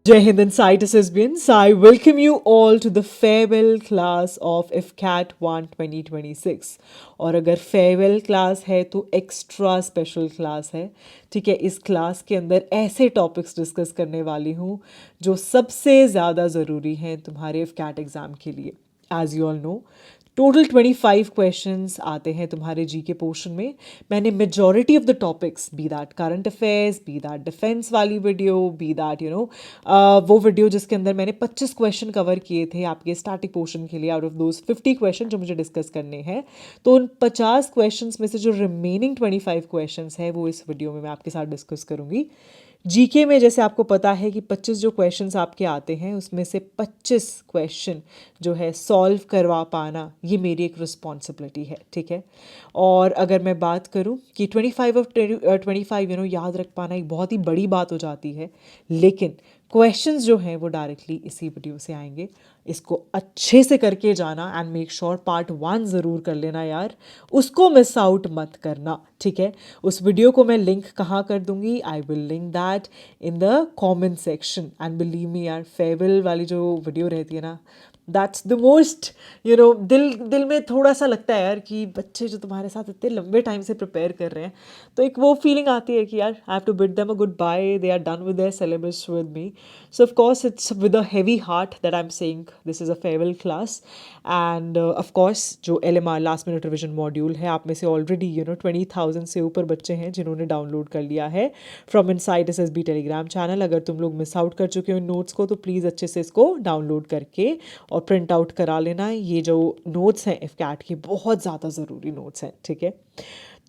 Jai Hind and Sai Lesbians. I welcome you all to the farewell class of FCAT 1 2026. और अगर farewell class है तो extra special class है। ठीक है, इस क्लास के अंदर ऐसे टॉपिक्स डिस्कस करने वाली हूँ जो सबसे ज़्यादा ज़रूरी हैं तुम्हारे एफकैट एग्ज़ाम के लिए। As you all know, total 25 questions आते हैं तुम्हारे जी के पोर्शन में। मैंने majority of the topics, be that current affairs, be that defence वाली वीडियो, बी दैट वो वीडियो जिसके अंदर मैंने 25 क्वेश्चन कवर किए थे आपके स्टैटिक पोर्शन के लिए, आउट ऑफ दोज 50 क्वेश्चन जो मुझे डिस्कस करने हैं, तो उन 50 क्वेश्चंस में से जो रिमेनिंग 25 क्वेश्चंस है वो इस वीडियो में मैं आपके साथ डिस्कस करूंगी। जीके में जैसे आपको पता है कि 25 जो क्वेश्चंस आपके आते हैं उसमें से 25 क्वेश्चन जो है सॉल्व करवा पाना ये मेरी एक रिस्पॉन्सिबिलिटी है। ठीक है, और अगर मैं बात करूं कि 25 ऑफ 25 याद रख पाना एक बहुत ही बड़ी बात हो जाती है, लेकिन क्वेश्चंस जो हैं वो डायरेक्टली इसी वीडियो से आएंगे। इसको अच्छे से करके जाना एंड मेक श्योर पार्ट 1 ज़रूर कर लेना यार, उसको मिस आउट मत करना। ठीक है, उस वीडियो को मैं लिंक कहाँ कर दूंगी, I will link that in the comment section. And believe me यार, फेयरवेल वाली जो वीडियो रहती है ना, दैट्स द मोस्ट दिल दिल में थोड़ा सा लगता है यार कि बच्चे जो तुम्हारे साथ इतने लंबे टाइम से प्रिपेयर कर रहे हैं, तो एक वो फीलिंग आती है कि यार I have to bid them a goodbye, they are done with their syllabus with me. So of course it's with a heavy heart that I am saying this is a farewell class. And of course जो LMR last minute revision module है, आप में से already 20,000 से ऊपर बच्चे हैं जिन्होंने डाउनलोड कर लिया है from inside SSB Telegram channel. अगर तुम लोग मिस आउट कर चुके हो इन नोट्स को तो प्लीज़ अच्छे से इसको डाउनलोड करके और प्रिंट आउट करा लेना। ये जो नोट्स हैं एफकैट के बहुत ज़्यादा ज़रूरी नोट्स हैं। ठीक है,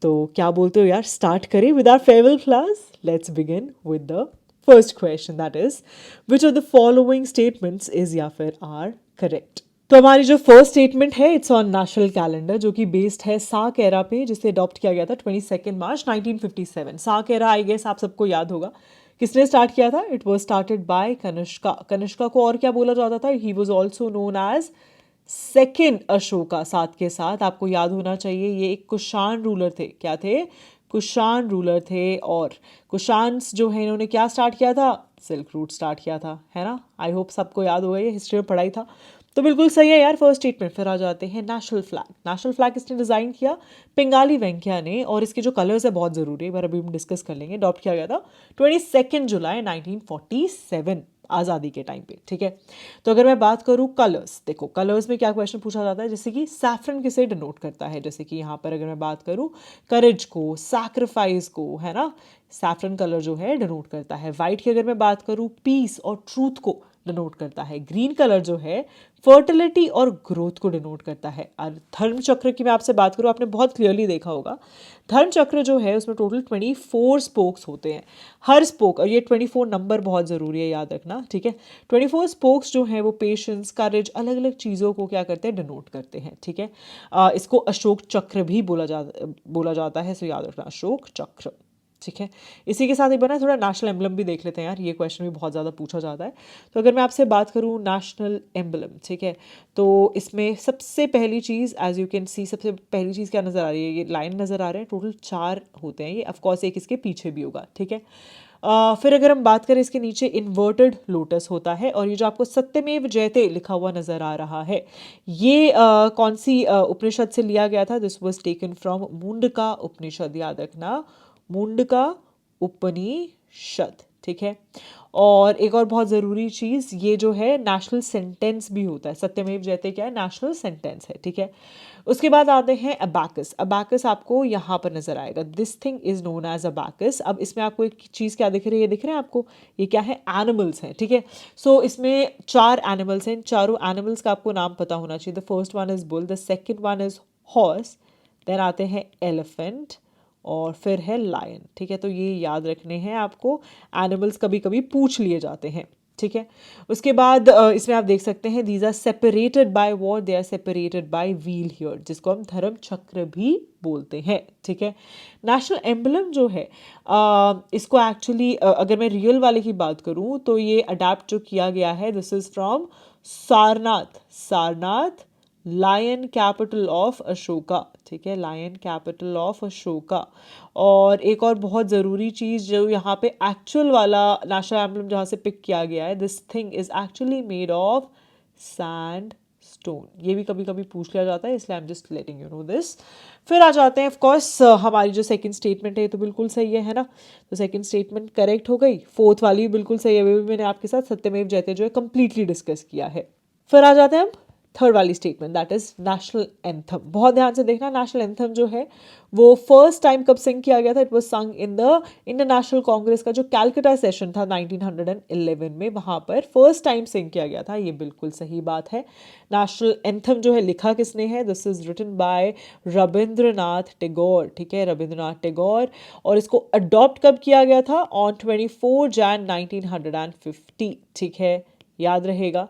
तो क्या बोलते हो यार, स्टार्ट करें with our farewell class. Let's begin with the first question, that is which of the following statements is या फिर आर करेक्ट। तो हमारी जो फर्स्ट स्टेटमेंट है, इट्स ऑन नेशनल कैलेंडर जो कि बेस्ड है साक एरा पे, जिसे अडॉप्ट किया गया था 22 मार्च 1957। साक एरा आई गेस आप सबको याद होगा किसने स्टार्ट किया था। It was started by Kanishka. Kanishka को और क्या बोला जाता था, he was also known as second Ashoka. साथ के साथ आपको याद होना चाहिए ये एक कुषाण रूलर थे। क्या थे? कुषाण रूलर थे। और कुषाण्स जो है इन्होंने क्या स्टार्ट किया था? सिल्क रूट स्टार्ट किया था, है ना। आई होप सबको याद होगा, ये हिस्ट्री में पढ़ाई था। तो बिल्कुल सही है यार फर्स्ट स्टेटमेंट। फिर आ जाते हैं नेशनल फ्लैग। नेशनल फ्लैग किसने डिज़ाइन किया? पिंगाली वेंकैया ने। और इसके जो कलर्स है बहुत ज़रूरी है, एक बार अभी हम डिस्कस कर लेंगे। अडॉप्ट किया गया था 22 जुलाई 1947, आज़ादी के टाइम पे। ठीक है, तो अगर मैं बात करूँ कलर्स, देखो कलर्स में क्या क्वेश्चन पूछा जाता है, जैसे कि सैफरन किसे डिनोट करता है। जैसे कि यहाँ पर अगर मैं बात करूँ करेज को, सैक्रिफाइस को, है ना, सैफरन कलर जो है डिनोट करता है। वाइट की अगर मैं बात करूँ पीस और ट्रूथ को डिनोट करता है। ग्रीन कलर जो है फर्टिलिटी और ग्रोथ को डिनोट करता है। और धर्म चक्र की मैं आपसे बात करूँ, आपने बहुत क्लियरली देखा होगा धर्म चक्र जो है उसमें टोटल 24 स्पोक्स होते हैं। हर स्पोक, और ये 24 नंबर बहुत ज़रूरी है याद रखना। ठीक है, 24 स्पोक्स जो है वो पेशेंस, करेज, अलग अलग चीज़ों को क्या करते हैं, डिनोट करते हैं। ठीक है, इसको अशोक चक्र भी बोला जाता है, सो याद रखना अशोक चक्र। ठीक है, इसी के साथ एक बार ना थोड़ा नेशनल एम्बलम भी देख लेते हैं यार, ये क्वेश्चन भी बहुत ज़्यादा पूछा जाता है। तो अगर मैं आपसे बात करूँ नेशनल एम्बलम, ठीक है, तो इसमें सबसे पहली चीज़ एज यू कैन सी, सबसे पहली चीज़ क्या नज़र आ रही है, ये लाइन नज़र आ रहे हैं। टोटल 4 होते हैं ये, ऑफकोर्स एक इसके पीछे भी होगा। ठीक है, फिर अगर हम बात करें इसके नीचे इन्वर्टेड लोटस होता है। और ये जो आपको सत्यमेव जयते लिखा हुआ नज़र आ रहा है, ये कौन सी उपनिषद से लिया गया था? This was taken from Mundaka Upanishad, याद रखना मुंडका उपनिषद। ठीक है, और एक और बहुत ज़रूरी चीज़, ये जो है नेशनल सेंटेंस भी होता है। सत्यमेव जयते क्या है? नेशनल सेंटेंस है। ठीक है, उसके बाद आते हैं अबैकस। अबैकस आपको यहाँ पर नजर आएगा, this thing is known as abacus. अब इसमें आपको एक चीज़ क्या दिख रही है, दिख रहे हैं आपको, ये क्या है? एनिमल्स हैं। ठीक है, सो इसमें 4 एनिमल्स हैं। चारों एनिमल्स का आपको नाम पता होना चाहिए। The first one is bull, the second one is horse, then आते हैं एलिफेंट, और फिर है लायन। ठीक है, तो ये याद रखने हैं आपको। एनिमल्स कभी कभी पूछ लिए जाते हैं। ठीक है, उसके बाद इसमें आप देख सकते हैं these are separated by what, they are separated by wheel here, जिसको हम धर्म चक्र भी बोलते हैं। ठीक है, नेशनल एम्बलम जो है इसको एक्चुअली अगर मैं रियल वाले की बात करूं तो ये अडेप्ट जो किया गया है, this is from Sarnath. Sarnath lion capital of Ashoka, ठीक है, लायन कैपिटल ऑफ अशोका। और एक और बहुत ज़रूरी चीज़ जो यहाँ पे एक्चुअल वाला नेशनल एम्बलम जहाँ से पिक किया गया है, this thing is actually made of sand stone. ये भी कभी कभी पूछ लिया जाता है, इसलिए I am just letting you know this. फिर आ जाते हैं ऑफ कोर्स हमारी जो सेकंड स्टेटमेंट है तो बिल्कुल सही है ना। तो सेकंड स्टेटमेंट करेक्ट हो गई, फोर्थ वाली भी बिल्कुल सही है, वो भी मैंने आपके साथ सत्यमेव जयते जो है कंप्लीटली डिस्कस किया है। फिर आ जाते हैं हम थर्ड वाली statement, that is national anthem. बहुत ध्यान से देखना, नेशनल एंथम जो है वो फर्स्ट टाइम कब सिंग किया गया था, इट वाज संग in the Indian National Congress का जो कैलकाटा सेशन था 1911 में, वहां पर फर्स्ट टाइम सिंग किया गया था। ये बिल्कुल सही बात है। नेशनल एंथम जो है लिखा किसने है, this is written by Rabindranath Tagore, ठीक है, रविंद्रनाथ टैगोर। और इसको अडॉप्ट कब किया गया था, ऑन 24 जैन 1950, ठीक है, याद रहेगा।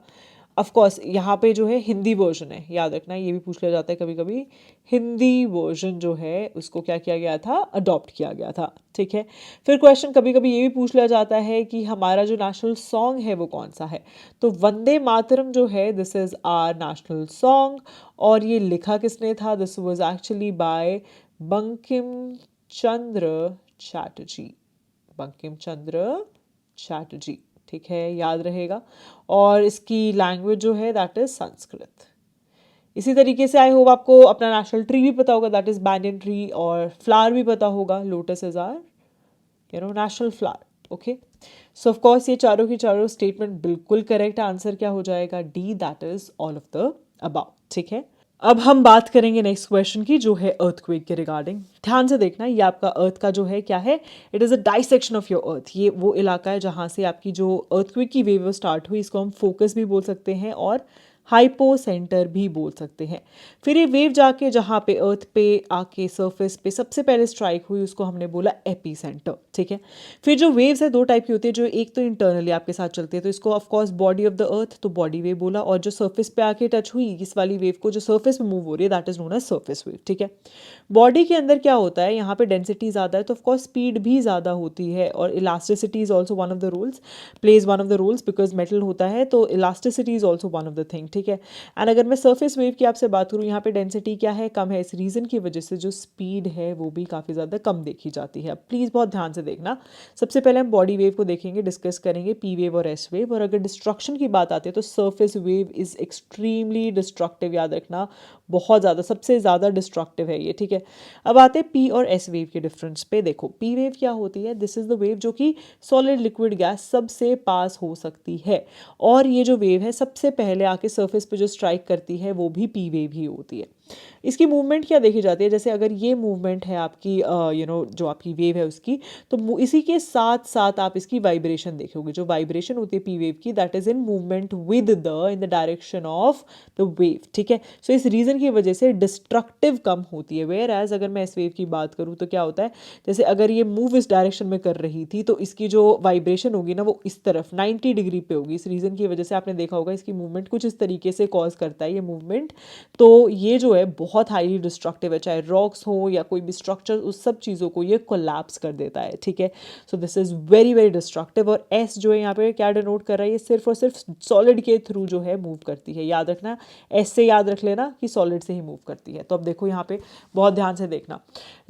ऑफ कोर्स यहाँ पे जो है हिंदी वर्जन है, याद रखना, ये भी पूछ लिया जाता है कभी कभी। हिंदी वर्जन जो है उसको क्या किया गया था, अडॉप्ट किया गया था, ठीक है। फिर क्वेश्चन कभी कभी ये भी पूछ लिया जाता है कि हमारा जो नेशनल सॉन्ग है वो कौन सा है। तो वंदे मातरम जो है this is our national song. और ये लिखा किसने था, this was actually by Bankim Chandra Chatterjee, Bankim Chandra Chatterjee, ठीक है, याद रहेगा। और इसकी लैंग्वेज जो है दैट इज संस्कृत। इसी तरीके से आई होप आपको अपना नेशनल ट्री भी पता होगा, दैट इज बैंडियन ट्री। और फ्लावर भी पता होगा, lotus is our national flower, okay. So of course ये चारों की चारों स्टेटमेंट बिल्कुल करेक्ट। आंसर क्या हो जाएगा, D, that is all of the about, ठीक है। अब हम बात करेंगे नेक्स्ट क्वेश्चन की, जो है अर्थक्वेक के रिगार्डिंग। ध्यान से देखना, ये आपका अर्थ का जो है क्या है, it is a dissection of your earth. ये वो इलाका है जहाँ से आपकी जो अर्थक्वेक की वेव स्टार्ट हुई, इसको हम फोकस भी बोल सकते हैं और हाइपो सेंटर भी बोल सकते हैं। फिर ये वेव जाके जहाँ पे अर्थ पे आके सरफेस पे सबसे पहले स्ट्राइक हुई, उसको हमने बोला एपी सेंटर, ठीक है। फिर जो वेव्स है दो टाइप की होती है, जो एक तो इंटरनली आपके साथ चलती है, तो इसको of course body of the earth, तो बॉडी वेव बोला। और जो सरफेस पे आके टच हुई इस वाली वेव को, जो सरफेस पे मूव हो रही है, that is known as surface wave, ठीक है। बॉडी के अंदर क्या होता है, यहाँ पे डेंसिटी ज़्यादा है तो ऑफकोर्स स्पीड भी ज़्यादा होती है। और elasticity is also one of the rules, plays one of the rules, because metal होता है तो elasticity is also one of the thing, ठीक है। एंड अगर मैं सरफेस वेव की आपसे बात करूँ, यहाँ पे डेंसिटी क्या है, कम है। इस रीज़न की वजह से जो स्पीड है वो भी काफ़ी ज़्यादा कम देखी जाती है। प्लीज़ बहुत ध्यान से देखना। सबसे पहले हम बॉडी वेव को देखेंगे, डिस्कस करेंगे पी वेव और एस वेव। और अगर डिस्ट्रक्शन की बात आती है तो surface wave is extremely destructive, याद रखना, बहुत ज़्यादा, सबसे ज़्यादा डिस्ट्रक्टिव है ये, ठीक है। अब आते हैं पी और एस वेव के डिफरेंस पे। देखो पी वेव क्या होती है, दिस इज़ द वेव जो कि सॉलिड लिक्विड गैस सबसे पास हो सकती है। और ये जो वेव है सबसे पहले आके सरफेस पे जो स्ट्राइक करती है वो भी पी वेव ही होती है। इसकी मूवमेंट क्या देखी जाती है, जैसे अगर ये मूवमेंट है आपकी जो आपकी वेव है उसकी, तो इसी के साथ साथ आप इसकी वाइब्रेशन देखोगे। जो वाइब्रेशन होती है पी वेव की, that is in movement with the in the direction of the wave, ठीक है। सो इस रीजन की वजह से डिस्ट्रक्टिव कम होती है। वेयर एज अगर मैं इस वेव की बात करूँ तो क्या होता है, जैसे अगर ये मूव इस डायरेक्शन में कर रही थी तो इसकी जो वाइब्रेशन होगी ना वो इस तरफ 90 डिग्री पे होगी। इस रीजन की वजह से आपने देखा होगा इसकी मूवमेंट कुछ इस तरीके से कॉज करता है ये मूवमेंट। तो ये जो है बहुत हाईली डिस्ट्रक्टिव है, चाहे रॉक्स हो या कोई भी स्ट्रक्चर, उस सब चीज़ों को ये कोलैप्स कर देता है, ठीक है। So this is very very destructive. और एस जो है यहाँ पे क्या डिनोट कर रहा है, ये सिर्फ और सिर्फ सॉलिड के थ्रू जो है मूव करती है, याद रखना। एस से याद रख लेना कि सॉलिड से ही मूव करती है। तो अब देखो यहाँ पे बहुत ध्यान से देखना,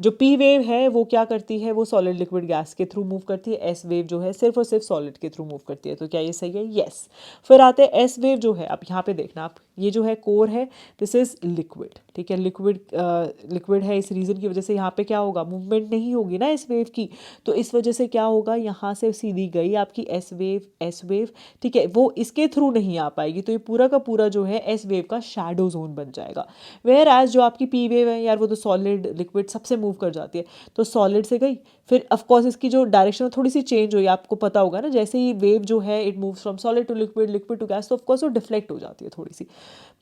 जो पी वेव है वो क्या करती है, वो सॉलिड लिक्विड गैस के थ्रू मूव करती है। एस वेव जो है सिर्फ और सिर्फ सॉलिड के थ्रू मूव करती है। तो क्या ये सही है, यस। फिर आते हैं एस वेव जो है, अब यहाँ पे देखना आप, ये जो है कोर है, दिस इज लिक्विड, ठीक है, लिक्विड है। इस रीजन की वजह से यहाँ पे क्या होगा, मूवमेंट नहीं होगी ना इस वेव की, तो इस वजह से क्या होगा, यहाँ से सीधी गई आपकी एस वेव, ठीक है, वो इसके थ्रू नहीं आ पाएगी। तो ये पूरा का पूरा जो है एस वेव का शैडो जोन बन जाएगा। वेयर एज जो आपकी पी वेव है यार, वो तो सॉलिड लिक्विड सबसे मूव कर जाती है, तो सॉलिड से गई, फिर ऑफकोर्स इसकी जो डायरेक्शन थोड़ी सी चेंज हुई, आपको पता होगा ना, जैसे ही वेव जो है it moves from solid to liquid, liquid to gas, तो ऑफकोर्स वो डिफ्लेक्ट हो जाती है थोड़ी सी।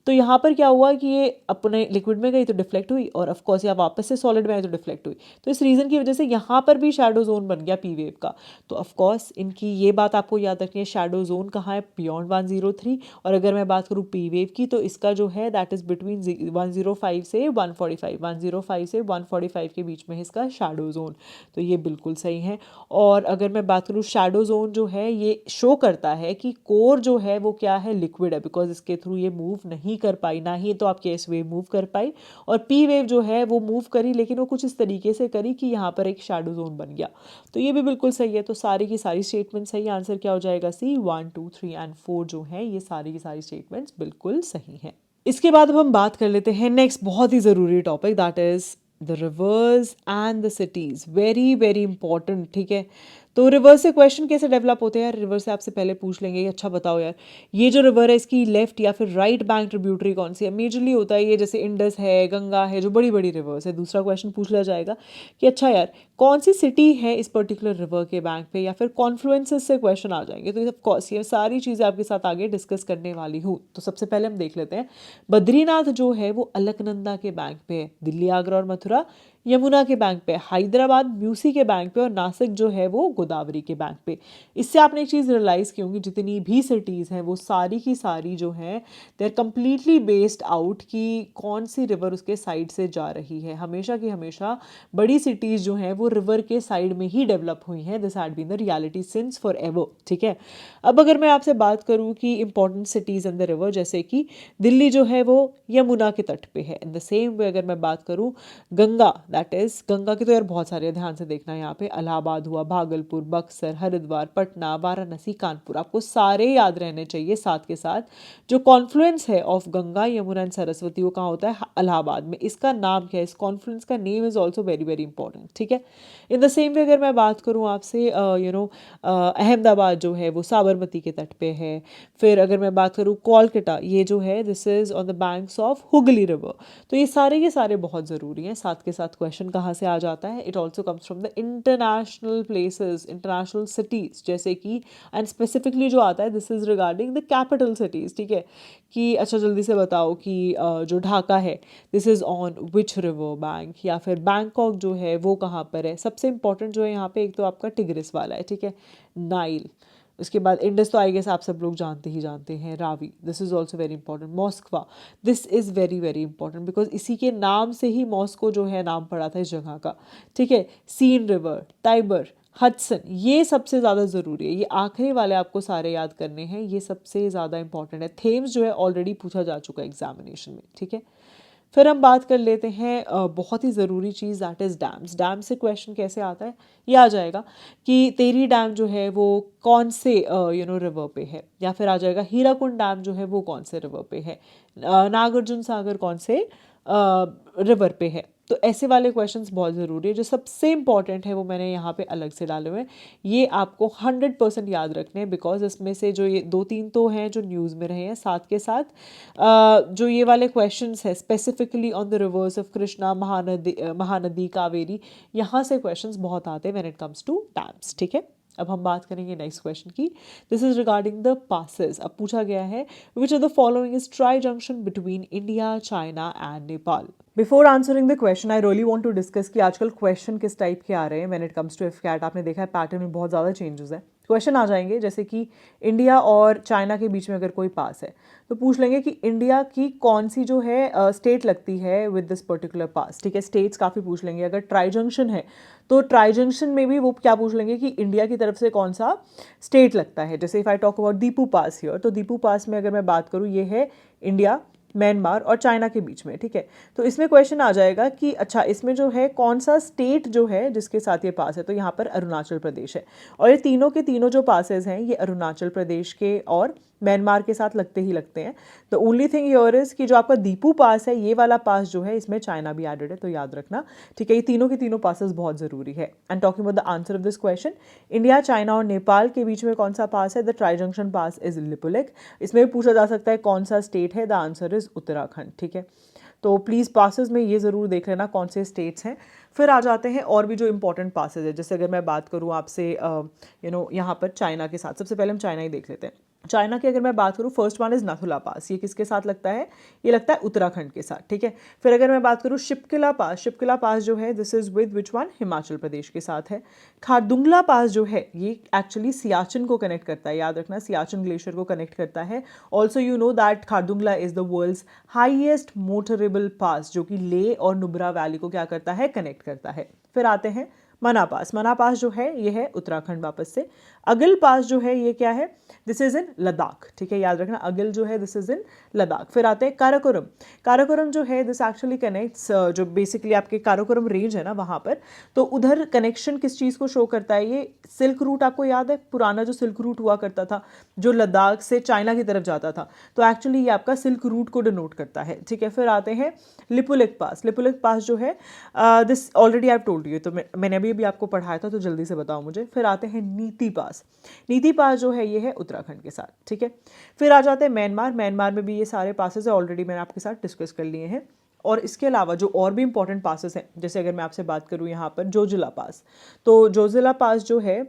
तो यहाँ पर क्या हुआ कि ये अपने लिक्विड में गई तो डिफ्लेक्ट हुई, और ऑफकोर्स यहाँ वापस से सॉलिड में आई तो डिफ्लेक्ट हुई। तो इस रीज़न की वजह से यहाँ पर भी शैडो जोन बन गया पी वेव का। तो ऑफकोर्स इनकी ये बात आपको याद रखनी है, शैडो जोन कहाँ है, बियॉन्ड 103। और अगर मैं बात करूँ पी वेव की, तो इसका जो है दैट इज़ बिटवीन 105 से 145, 105 से 145 के बीच में है इसका शैडो जोन। तो ये बिल्कुल सही है। और अगर मैं बात करूँ, शैडो जोन जो है ये शो करता है कि कोर जो है वो क्या है, लिक्विड है, बिकॉज इसके थ्रू ये मूव नहीं नहीं कर पाई, ना ही तो आपकी एस वेव मूव कर पाई, और पी वेव जो है वो मूव करी, लेकिन वो कुछ इस तरीके से करी कि यहाँ पर एक शैडो जोन बन गया। तो ये भी बिल्कुल सही है। तो सारी की सारी स्टेटमेंट सही, आंसर क्या हो जाएगा सी, 1 2 3 एंड 4 जो है ये सारी की सारी स्टेटमेंट्स बिल्कुल सही हैं। इसके बाद अब हम बात कर लेते हैं नेक्स्ट बहुत ही ज़रूरी topic, that is the reverse and the cities. Very very important, ठीक है। तो रिवर से क्वेश्चन कैसे डेवलप होते हैं यार, रिवर से आपसे पहले पूछ लेंगे, अच्छा बताओ यार ये जो रिवर है इसकी लेफ्ट या फिर राइट बैंक ट्रिब्यूटरी कौन सी है। मेजरली होता है ये, जैसे इंडस है, गंगा है, जो बड़ी बड़ी रिवर्स है। दूसरा क्वेश्चन पूछ लिया जाएगा कि अच्छा यार कौन सी सिटी है इस पर्टिकुलर रिवर के बैंक पे, या फिर कॉन्फ्लुएंसेस से क्वेश्चन आ जाएंगे। तो ये ऑफकोर्स ये सारी चीज़ें आपके साथ आगे डिस्कस करने वाली हूँ। तो सबसे पहले हम देख लेते हैं, बद्रीनाथ जो है वो अलकनंदा के बैंक पे है, दिल्ली, आगरा और मथुरा यमुना के बैंक पे, हैदराबाद मूसी के बैंक पे, और नासिक जो है वो गोदावरी के बैंक पे। इससे आपने एक चीज़ रियलाइज़ की होंगी, जितनी भी सिटीज़ हैं वो सारी की सारी जो हैं they are completely based out कि कौन सी रिवर उसके साइड से जा रही है। हमेशा की हमेशा बड़ी सिटीज़ जो हैं वो रिवर के साइड में ही डेवलप हुई हैं। This had been the reality since for ever, ठीक है। अब अगर मैं आपसे बात करूँ कि important cities in the river, जैसे कि दिल्ली जो है वो यमुना के तट पे है। इन द सेम वे अगर मैं बात करूँ गंगा, दैट इज गंगा के तो यार बहुत सारे, ध्यान से देखना यहाँ पे, इलाहाबाद हुआ, भागलपुर, बक्सर, हरिद्वार, पटना, वाराणसी, कानपुर, आपको सारे याद रहने चाहिए। साथ के साथ जो कॉन्फ्लुएंस है ऑफ गंगा, यमुना एंड सरस्वती वो कहाँ होता है, इलाहाबाद में। इसका नाम क्या है, इस कॉन्फ्लुएंस का name is also very very important, ठीक है। इन द सेम वे अगर मैं बात करूँ आपसे अहमदाबाद जो है वो साबरमती के तट पे है। फिर अगर मैं बात करूँ कोलकाता, ये जो है this is on the banks of Hooghly river. तो ये सारे के सारे बहुत ज़रूरी हैं। साथ के साथ क्वेश्चन कहाँ से आ जाता है, it also comes from the international places, international cities, जैसे कि एंड स्पेसिफिकली जो आता है this is regarding the capital cities, ठीक है। कि अच्छा जल्दी से बताओ कि जो ढाका है this is on which river bank, या फिर बैंकॉक जो है वो कहाँ पर है। सबसे इंपॉर्टेंट जो है यहाँ पे एक तो आपका टिग्रिस वाला है, ठीक है, नाइल। उसके बाद इंडस तो आई गेस आप सब लोग जानते ही जानते हैं, Ravi, this is also very important. Moskva, this is very very important because इसी के नाम से ही मॉस्को जो है नाम पड़ा था इस जगह का, ठीक है। सीन रिवर, टाइबर, हडसन, ये सबसे ज़्यादा ज़रूरी है। ये आखिरी वाले आपको सारे याद करने हैं, ये सबसे ज़्यादा इंपॉर्टेंट है। थेम्स जो है ऑलरेडी पूछा जा चुका है एग्जामिनेशन में, ठीक है। फिर हम बात कर लेते हैं बहुत ही ज़रूरी चीज़, दैट इज़ डैम्स। डैम से क्वेश्चन कैसे आता है, ये आ जाएगा कि तेरी डैम जो है वो कौन से रिवर पे है, या फिर आ जाएगा हीराकुंड डैम जो है वो कौन से रिवर पे है, नागार्जुन सागर कौन से रिवर पे है। तो ऐसे वाले क्वेश्चंस बहुत ज़रूरी है। जो सबसे इंपॉर्टेंट है वो मैंने यहाँ पे अलग से डाले हुए हैं, ये आपको 100% याद रखने हैं, बिकॉज इसमें से जो ये 2-3 तो हैं जो न्यूज़ में रहे हैं, साथ के साथ जो ये वाले क्वेश्चंस है specifically on the rivers of Krishna, Mahanadi, Kaveri, यहाँ से क्वेश्चंस बहुत आते हैं when it comes to dams, ठीक है। अब हम बात करेंगे नेक्स्ट क्वेश्चन की, this is regarding the passes. अब पूछा गया है which of the following is tri junction between India, China and Nepal. Before answering the question I really want to discuss कि आजकल क्वेश्चन किस टाइप के आ रहे हैं when it comes to AFCAT. आपने देखा है पैटर्न में बहुत ज़्यादा चेंजेस है। क्वेश्चन आ जाएंगे जैसे कि इंडिया और चाइना के बीच में अगर कोई पास है तो पूछ लेंगे कि इंडिया की कौन सी जो है स्टेट लगती है विद दिस पर्टिकुलर पास, ठीक है। स्टेट्स काफ़ी पूछ लेंगे। अगर ट्राई जंक्शन है तो ट्राई जंक्शन में भी वो क्या पूछ लेंगे कि इंडिया की तरफ से कौन सा स्टेट लगता है। जैसे if I talk about Deepu pass here, तो दीपू पास में अगर मैं बात करूँ ये है इंडिया, म्यांमार और चाइना के बीच में, ठीक है। तो इसमें क्वेश्चन आ जाएगा कि अच्छा इसमें जो है कौन सा स्टेट जो है जिसके साथ ये पास है, तो यहाँ पर अरुणाचल प्रदेश है। और ये तीनों के तीनों जो पासेस हैं ये अरुणाचल प्रदेश के और म्यांमार के साथ लगते ही लगते हैं। The only thing here is कि जो आपका दीपू पास है ये वाला पास जो है इसमें चाइना भी एडेड है, तो याद रखना, ठीक है। ये तीनों के तीनों पासेस बहुत ज़रूरी है। And talking about the answer of this question, India, China और नेपाल के बीच में कौन सा पास है, the tri junction pass is Lipulekh. इसमें भी पूछा जा सकता है कौन सा स्टेट है, द आंसर इज उत्तराखंड, ठीक है। तो प्लीज़ पासेस में ये ज़रूर देख लेना कौन से स्टेट्स हैं। फिर आ जाते हैं और भी जो इंपॉर्टेंट पासेस है, जैसे अगर मैं बात करूँ आपसे यहाँ पर चाइना के साथ, सबसे पहले हम चाइना ही देख लेते हैं। चाइना की अगर मैं बात करूँ, फर्स्ट वन इज नाथुला पास, ये किसके साथ लगता है, ये लगता है उत्तराखंड के साथ, ठीक है। फिर अगर मैं बात करूँ शिपकिला पास, शिपकिला पास जो है this is with which one, Himachal Pradesh के साथ है। खारदुंगला पास जो है ये एक्चुअली सियाचिन को कनेक्ट करता है, याद रखना, सियाचिन ग्लेशियर को कनेक्ट करता है। Also you know that Khardungla is the world's highest motorable pass, जो कि ले और नुब्रा वैली को क्या करता है, कनेक्ट करता है। फिर आते हैं मना पास, मना पास जो है ये है उत्तराखंड वापस से। अगिल पास जो है ये क्या है, दिस इज इन लद्दाख, ठीक है, याद रखना अगिल जो है दिस इज इन लद्दाख। फिर आते हैं काराकोरम, काराकोरम जो है दिस एक्चुअली कनेक्ट्स जो बेसिकली आपके काराकोरम रेंज है ना वहाँ पर, तो उधर कनेक्शन किस चीज़ को शो करता है, ये सिल्क रूट आपको याद है, पुराना जो सिल्क रूट हुआ करता था जो लद्दाख से चाइना की तरफ जाता था, तो एक्चुअली ये आपका सिल्क रूट को डिनोट करता है, ठीक है। फिर आते हैं लिपुलेख पास, लिपुलेख पास जो है this already I told you, तो मैंने अभी आपको पढ़ाया था, तो जल्दी से बताओ मुझे। फिर आते हैं नीति पास, नीति पास जो है ये है उत्तराखंड के साथ, ठीक है। फिर आ जाते हैं म्यांमार, म्यांमार में भी ये सारे पासेस है, ऑलरेडी मैंने आपके साथ डिस्कस कर लिए हैं। और इसके अलावा जो और भी इंपॉर्टेंट पासेस हैं, जैसे अगर मैं आपसे बात करूँ यहाँ पर जोजिला पास, तो जोजिला पास जो है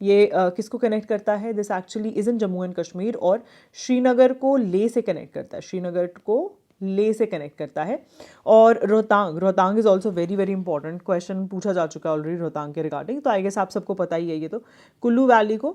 ये किसको कनेक्ट करता है, this actually is in Jammu and Kashmir, और श्रीनगर को ले से कनेक्ट करता है, श्रीनगर को ले से कनेक्ट करता है। और Rohtang, Rohtang is also very very important, question पूछा जा चुका है ऑलरेडी रोहतांग के रिगार्डिंग, तो आई गेस आप सबको पता ही है ये तो। कुल्लू वैली को,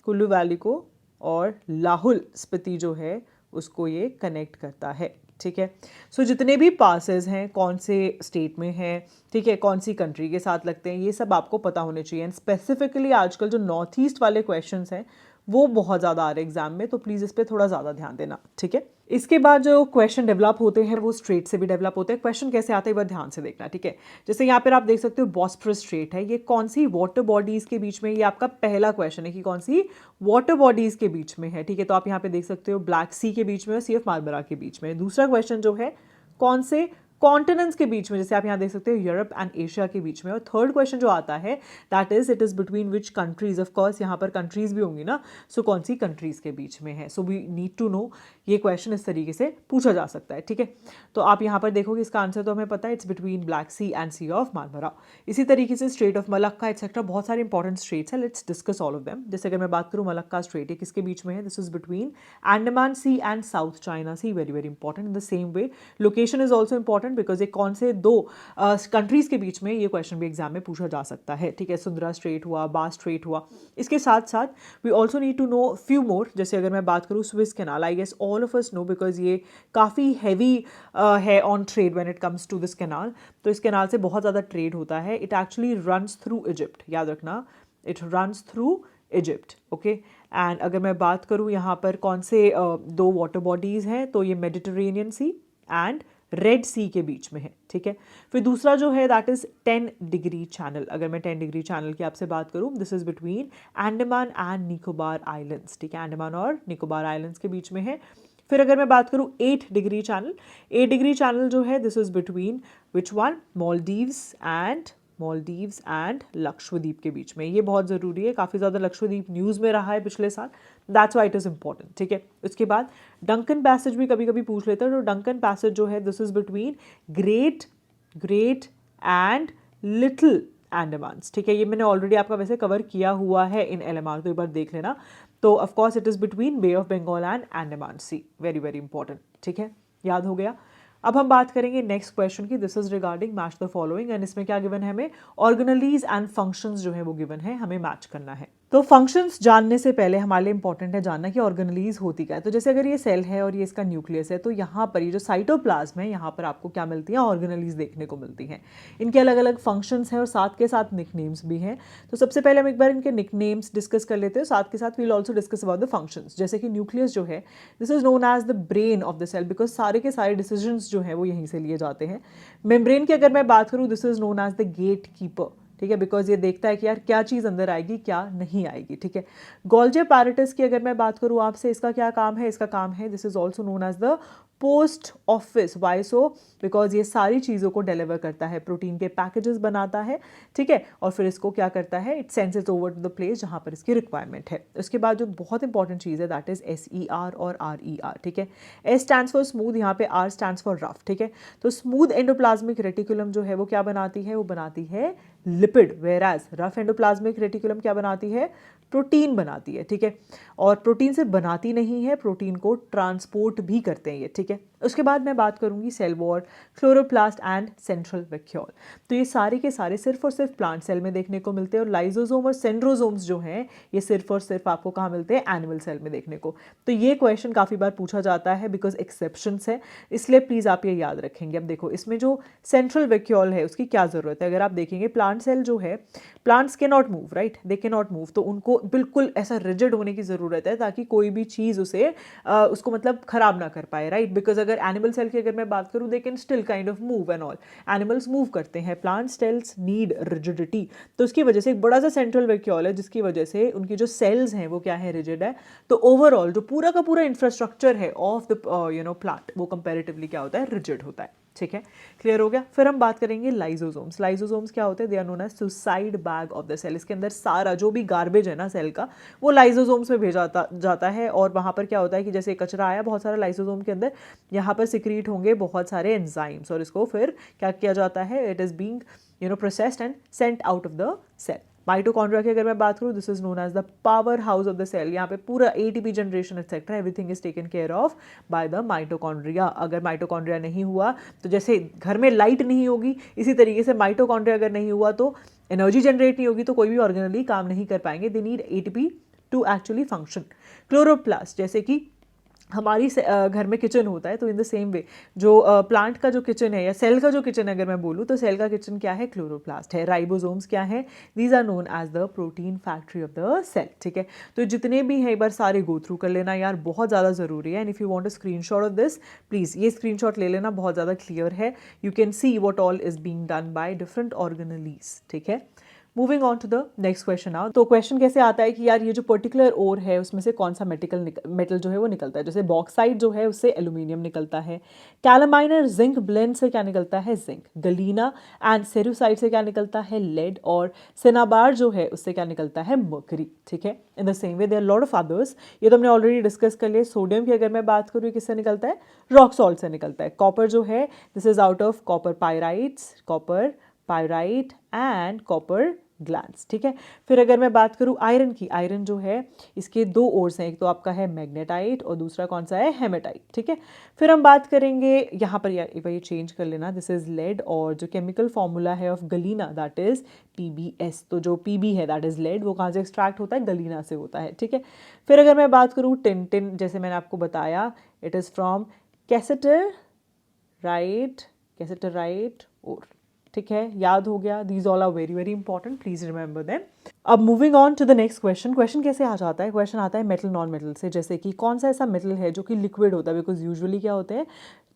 कुल्लू वैली को और लाहौल स्पीति जो है उसको ये कनेक्ट करता है, ठीक है। सो जितने भी पासेस हैं कौन से स्टेट में हैं, ठीक है, कौन सी कंट्री के साथ लगते हैं, ये सब आपको पता होने चाहिए। एंड स्पेसिफिकली आजकल जो नॉर्थ ईस्ट वाले क्वेश्चंस हैं वो बहुत ज़्यादा आ रहे हैं एग्जाम में, तो प्लीज़ इस पर थोड़ा ज़्यादा ध्यान देना, ठीक है। इसके बाद जो क्वेश्चन डेवलप होते हैं वो स्ट्रेट से भी डेवलप होते हैं। क्वेश्चन कैसे आते हैं एक बार ध्यान से देखना, ठीक है। जैसे यहाँ पर आप देख सकते हो बॉस्फोरस स्ट्रेट है, ये कौन सी वाटर बॉडीज़ के बीच में, ये आपका पहला क्वेश्चन है कि कौन सी वाटर बॉडीज़ के बीच में है, ठीक है। तो आप यहाँ पे देख सकते हो ब्लैक सी के बीच में और सी ऑफ मार्मरा के बीच में। दूसरा क्वेश्चन जो है कौन से कॉन्टिनेंट्स के बीच में, जैसे आप यहाँ देख सकते हो यूरोप एंड एशिया के बीच में। और थर्ड क्वेश्चन जो आता है that is it is between which countries, of course यहाँ पर कंट्रीज भी होंगी ना, सो कौन सी कंट्रीज के बीच में है। So we need to know, ये क्वेश्चन इस तरीके से पूछा जा सकता है, ठीक है। तो आप यहाँ पर देखोगे इसका आंसर तो हमें पता है, it's between Black Sea and Sea of Marmara. इसी तरीके से स्ट्रेट ऑफ मलक्का एक्सेट्रा बहुत सारे इंपॉर्टेंट स्ट्रेट्स हैं, let's discuss all of them. जैसे अगर मैं बात करूँ मलक्का स्ट्रेट, ये किसके बीच में है, this is between Andaman Sea and South China Sea, very very important. In the same way location is also important because ये कौन से दो कंट्रीज के बीच में, ये क्वेश्चन भी एग्जाम में पूछा जा सकता है, ठीक है। सुंदरा स्ट्रेट हुआ, बास स्ट्रेट हुआ। इसके साथ साथ we also need to know few more, जैसे अगर मैं बात करूँ Suez Canal, I guess all of us know because ये काफ़ी हैवी है on trade when it comes to this canal, तो इस कैनाल से बहुत ज़्यादा ट्रेड होता है। It actually runs through Egypt, याद रखना, it runs through Egypt, okay. And अगर मैं बात करूँ यहाँ पर कौन से दो वाटर बॉडीज़ हैं, तो ये मेडिटरेनियन सी एंड रेड सी के बीच में है, ठीक है। फिर दूसरा जो है दैट इज 10 डिग्री चैनल, अगर मैं 10 डिग्री चैनल की आपसे बात करूँ, this is between Andaman and Nicobar islands, ठीक है, अंडमान और निकोबार आइलैंड्स के बीच में है। फिर अगर मैं बात करूँ 8 डिग्री चैनल, 8 डिग्री चैनल जो है this is between which one, Maldives and Lakshadweep के बीच में। ये बहुत ज़रूरी है, काफ़ी ज़्यादा लक्षद्वीप न्यूज़ में रहा है पिछले साल, that's why it is important, ठीक है। उसके बाद डंकन पैसेज भी कभी कभी पूछ लेते हैं, तो डंकन पैसेज जो है this is between Great and Little Andamans, ठीक है। ये मैंने ऑलरेडी आपका वैसे कवर किया हुआ है इन LMR, तो एक बार देख लेना। तो of course it is between Bay of Bengal and Andaman Sea, very very important, ठीक है, याद हो गया। अब हम बात करेंगे नेक्स्ट क्वेश्चन की, this is regarding match the following, and इसमें क्या गिवन है हमें, ऑर्गेनलीज एंड फंक्शंस जो है वो गिवन है, हमें मैच करना है। तो फंक्शंस जानने से पहले हमारे लिए इंपॉर्टेंट है जानना कि ऑर्गेनलीज होती क्या है। तो जैसे अगर ये सेल है और ये इसका न्यूक्लियस है, तो यहाँ पर ये जो साइटोप्लाज्म है, यहाँ पर आपको क्या मिलती है, ऑर्गेनलीज देखने को मिलती हैं। इनके अलग अलग फंक्शंस हैं और साथ के साथ निकनेम्स भी हैं। तो सबसे पहले हम एक बार इनके निकनेम्स डिस्कस कर लेते हैं, साथ के साथ we will also discuss about the functions. जैसे कि न्यूक्लियस जो है this is known as the brain of the cell, because सारे के सारे डिसीजंस जो है वो यहीं से लिए जाते हैं। मेम्ब्रेन की अगर मैं बात करूँ, this is known as the गेट कीपर, ठीक है, बिकॉज ये देखता है कि यार क्या चीज़ अंदर आएगी क्या नहीं आएगी, ठीक है। गोल्जी एपैरेटस की अगर मैं बात करूँ आपसे, इसका क्या काम है, इसका काम है this is also known as the post office. Why so, because ये सारी चीज़ों को डिलीवर करता है, प्रोटीन के पैकेजेस बनाता है, ठीक है, और फिर इसको क्या करता है, it sends it over to the place जहाँ पर इसकी रिक्वायरमेंट है। उसके बाद जो बहुत इंपॉर्टेंट चीज़ है दैट इज SER और RER, ठीक है। S स्टैंड्स फॉर स्मूथ, यहाँ पे R स्टैंड्स फॉर रफ, ठीक है। तो स्मूथ एंडोप्लाज्मिक रेटिकुलम जो है वो क्या बनाती है, वो बनाती है लिपिड, वेराज रफ एंडोप्लाज्मिक रेटिकुलम क्या बनाती है, प्रोटीन बनाती है, ठीक है। और प्रोटीन सिर्फ बनाती नहीं है, प्रोटीन को ट्रांसपोर्ट भी करते हैं ये, ठीक है। उसके बाद मैं बात करूंगी cell wall, chloroplast and central vacuole. तो ये सारे के सारे सिर्फ और सिर्फ प्लांट सेल में देखने को मिलते हैं, और लाइजोसोम और सेंट्रोसोम्स जो हैं ये सिर्फ और सिर्फ आपको कहाँ मिलते हैं, एनिमल सेल में देखने को। तो ये क्वेश्चन काफ़ी बार पूछा जाता है बिकॉज एक्सेप्शंस है, इसलिए प्लीज़ आप ये याद रखेंगे। अब देखो इसमें जो सेंट्रल वैक्यूल है उसकी क्या ज़रूरत है, अगर आप देखेंगे प्लांट सेल जो है, प्लांट्स के नॉट मूव, राइट, दे के नॉट मूव, तो उनको बिल्कुल ऐसा रिजिड होने की ज़रूरत है ताकि कोई भी चीज़ उसे उसको मतलब ख़राब ना कर पाए, राइट। बिकॉज अगर एनिमल सेल की अगर मैं बात करूँ, they can still kind of move and all, animals move करते हैं, प्लांट सेल्स नीड रिजिडिटी। तो उसकी वजह से एक बड़ा सा सेंट्रल वैक्यूल है जिसकी वजह से उनकी जो सेल्स हैं वो क्या है, रिजिड है। तो ओवरऑल जो पूरा का पूरा इंफ्रास्ट्रक्चर है ऑफ द प्लांट वो कंपेरेटिवली क्या होता है, रिजिड होता है। ठीक है, क्लियर हो गया। फिर हम बात करेंगे लाइजोसोम्स। लाइजोसोम्स क्या होते हैं, they are known as suicide bag of the cell. इसके अंदर सारा जो भी गार्बेज है ना सेल का, वो लाइजोसोम्स में भेजा जाता है, और वहाँ पर क्या होता है कि जैसे कचरा आया बहुत सारा लाइजोसोम के अंदर, यहाँ पर सिक्रीट होंगे बहुत सारे एंजाइम्स, और इसको फिर क्या किया जाता है, it is being processed and sent out of the cell. Mitochondria की अगर मैं बात करूँ, this is known as the powerhouse of the cell. यहाँ पे पूरा ATP generation etcetera everything is taken care of by the mitochondria. अगर mitochondria नहीं हुआ तो जैसे घर में लाइट नहीं होगी, इसी तरीके से माइटोकॉन्ड्रिया अगर नहीं हुआ तो एनर्जी जनरेट नहीं होगी, तो कोई भी ऑर्गेनली काम नहीं कर पाएंगे। They need ATP to actually function. Chloroplast, जैसे कि हमारी घर में किचन होता है, तो इन द सेम वे जो प्लांट का जो किचन है या सेल का जो किचन है, अगर मैं बोलूँ तो सेल का किचन क्या है, क्लोरोप्लास्ट है। राइबोसोम्स क्या है, these are known as the protein factory of the cell. ठीक है, तो जितने भी हैं एक बार सारे गो थ्रू कर लेना यार, बहुत ज़्यादा ज़रूरी है। And if you want a screenshot of this, please ये स्क्रीनशॉट ले लेना, बहुत ज़्यादा क्लियर है। You can see what all is being done by different organelles. ठीक है, moving on to the next question now. तो क्वेश्चन कैसे आता है कि यार ये जो पर्टिकुलर ओर है उसमें से कौन सा मेटल जो है वो निकलता है। जैसे बॉक्साइट जो है उससे एल्यूमिनियम निकलता है, कैलामाइन जिंक ब्लेंड से क्या निकलता है, जिंक। गलीना एंड सेरुसाइट से क्या निकलता है, लेड। और सिनाबार जो है उससे क्या निकलता है, मर्करी। ठीक है, in the same way there lot of others, ये तो हमने ऑलरेडी डिस्कस कर लिया। सोडियम की अगर मैं बात करूँ किससे निकलता है, रॉक सॉल्ट से निकलता है। कॉपर जो है, this is out of copper pyrites, copper pyrite and copper glands. ठीक है, फिर अगर मैं बात करूँ आयरन की, आयरन जो है इसके दो ओर्स हैं, एक तो आपका है मैग्नेटाइट और दूसरा कौन सा है, हेमेटाइट। ठीक है, फिर हम बात करेंगे यहाँ पर, एक बार ये चेंज कर लेना, दिस इज लेड, और जो केमिकल फॉर्मूला है of galena that is PbS। तो जो Pb है दैट इज लेड, वो कहाँ से एक्सट्रैक्ट होता है, गलीना से होता है। ठीक है, फिर अगर मैं बात करूँ टिन, टिन जैसे मैंने आपको बताया इट इज़ फ्रॉम कैसेटर राइट और। ठीक है, याद हो गया, these all are very very important, please remember them. अब moving on to the next question. Question कैसे आ जाता है, क्वेश्चन आता है मेटल नॉन मेटल से। जैसे कि कौन सा ऐसा मेटल है जो कि लिक्विड होता है, बिकॉज यूजुअली क्या होते हैं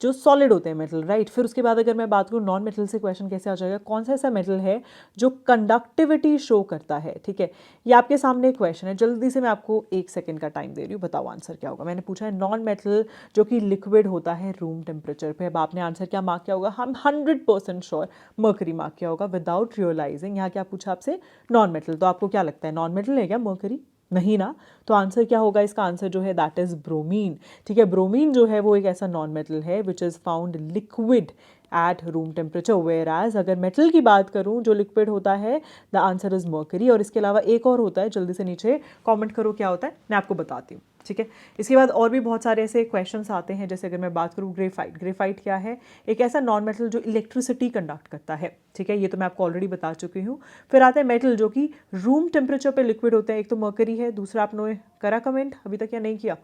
जो सॉलिड होते हैं मेटल, राइट। फिर उसके बाद अगर मैं बात करूँ नॉन मेटल से, क्वेश्चन कैसे आ जाएगा, कौन सा ऐसा मेटल है जो कंडक्टिविटी शो करता है। ठीक है, ये आपके सामने एक क्वेश्चन है, जल्दी से मैं आपको 1 सेकेंड का टाइम दे रही हूँ, बताओ आंसर क्या होगा। मैंने पूछा है नॉन मेटल जो कि लिक्विड होता है रूम टेम्परेचर पे। अब आपने आंसर क्या मार्क किया होगा, हम 100% श्योर मर्करी मार्क किया होगा विदाउट रियलाइजिंग। यहाँ क्या पूछा आपसे, नॉन मेटल, तो आपको क्या लगता है नॉन मेटल है क्या मर्करी, नहीं ना। तो आंसर क्या होगा, इसका आंसर जो है दैट इज ब्रोमीन। ठीक है, ब्रोमीन जो है वो एक ऐसा नॉन मेटल है which is found liquid at room temperature, whereas अगर मेटल की बात करूं जो लिक्विड होता है द आंसर इज मर्करी। और इसके अलावा एक और होता है, जल्दी से नीचे कमेंट करो क्या होता है, मैं आपको बताती हूँ। ठीक है, इसके बाद और भी बहुत सारे ऐसे क्वेश्चंस आते हैं, जैसे अगर मैं बात करूँ ग्रेफाइट। ग्रेफाइट क्या है, एक ऐसा नॉन मेटल जो इलेक्ट्रिसिटी कंडक्ट करता है। ठीक है, ये तो मैं आपको ऑलरेडी बता चुकी हूँ। फिर आता है मेटल जो कि रूम टेम्परेचर पे लिक्विड होते हैं, एक तो मर्करी है, दूसरा आपने करा कमेंट अभी तक या नहीं किया,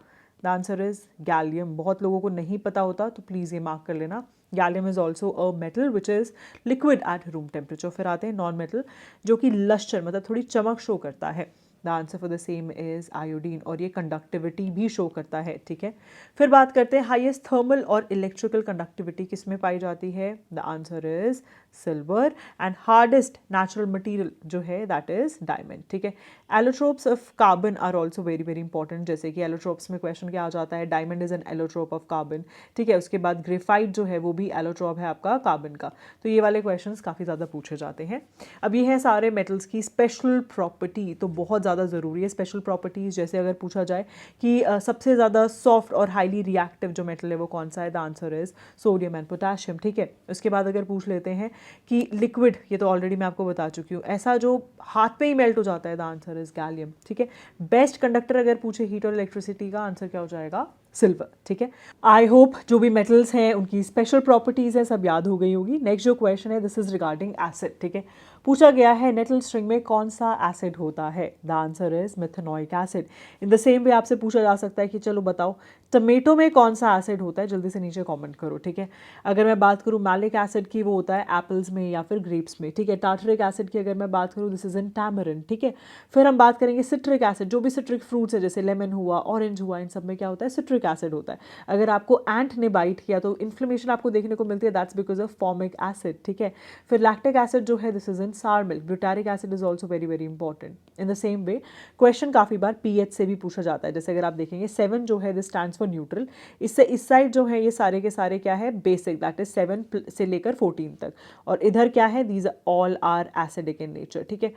द आंसर इज गैलियम। बहुत लोगों को नहीं पता होता तो प्लीज़ ये मार्क कर लेना, gallium is also a metal which is liquid at room temperature. फिर आते हैं नॉन मेटल जो कि लस्टर मतलब थोड़ी चमक शो करता है, the answer for the same is iodine, और ये कंडक्टिविटी भी शो करता है। ठीक है, फिर बात करते हैं हाईएस्ट थर्मल और इलेक्ट्रिकल कंडक्टिविटी किस में पाई जाती है, the answer is silver. And hardest natural material जो है दैट इज डायमंड। ठीक है, allotropes of carbon are also very very important. जैसे कि एलोट्रोप्स में क्वेश्चन क्या आ जाता है, diamond is an allotrope of carbon. ठीक है, उसके बाद ग्रेफाइट जो है वो भी एलोट्रोप है आपका कार्बन का। तो ये वाले क्वेश्चंस काफ़ी ज़्यादा पूछे जाते हैं। अब ये है सारे मेटल्स की स्पेशल प्रॉपर्टी, तो बहुत ज़्यादा ज़रूरी है स्पेशल प्रॉपर्टीज़। जैसे अगर पूछा जाए कि सबसे ज़्यादा सॉफ्ट और हाईली रिएक्टिव जो मेटल है वो कौन सा है, the answer is sodium and potassium. ठीक है, उसके बाद अगर पूछ लेते हैं कि लिक्विड, ये तो ऑलरेडी मैं आपको बता चुकी हूँ, ऐसा जो हाथ पे ही मेल्ट हो जाता है, द आंसर इज गैलियम। ठीक है, बेस्ट कंडक्टर अगर पूछे हीट और इलेक्ट्रिसिटी का, आंसर क्या हो जाएगा, सिल्वर, ठीक है। आई होप जो भी मेटल्स हैं उनकी स्पेशल प्रॉपर्टीज़ हैं सब याद हो गई होगी। नेक्स्ट जो क्वेश्चन है दिस इज रिगार्डिंग एसिड, ठीक है। पूछा गया है नेटल स्ट्रिंग में कौन सा एसिड होता है, the answer is methanoic acid. In the same वे आपसे पूछा जा सकता है कि चलो बताओ टमेटो में कौन सा एसिड होता है, जल्दी से नीचे कमेंट करो, ठीक है। अगर मैं बात करूँ मैलिक एसिड की, वो होता है एप्पल्स में या फिर ग्रेप्स में, ठीक है। टार्टरिक एसिड की अगर मैं बात करूँ दिस इज इन टैमरिन, ठीक है। फिर हम बात करेंगे सिट्रिक एसिड, जो भी सिट्रिक फ्रूट्स है जैसे लेमन हुआ, ऑरेंज हुआ, इन सब में क्या होता है, सिट्रिक एसिड होता है। अगर आपको एंट ने बाइट किया तो इन्फ्लेमेशन आपको देखने को मिलती है, that's because of formic acid, ठीक है। फिर लैक्टिक एसिड जो है दिस इज इन सार milk. Butyric acid is also very very important. In the same way question काफी बार पीएच से भी पूछा जाता है, जैसे अगर आप देखेंगे 7 जो है दिस स्टैंड्स फॉर न्यूट्रल, इससे इस साइड जो है ये सारे के सारे क्या है, बेसिक, दैट इज 7 से लेकर 14 तक, और इधर क्या है, these all are acidic in nature, ठीक है।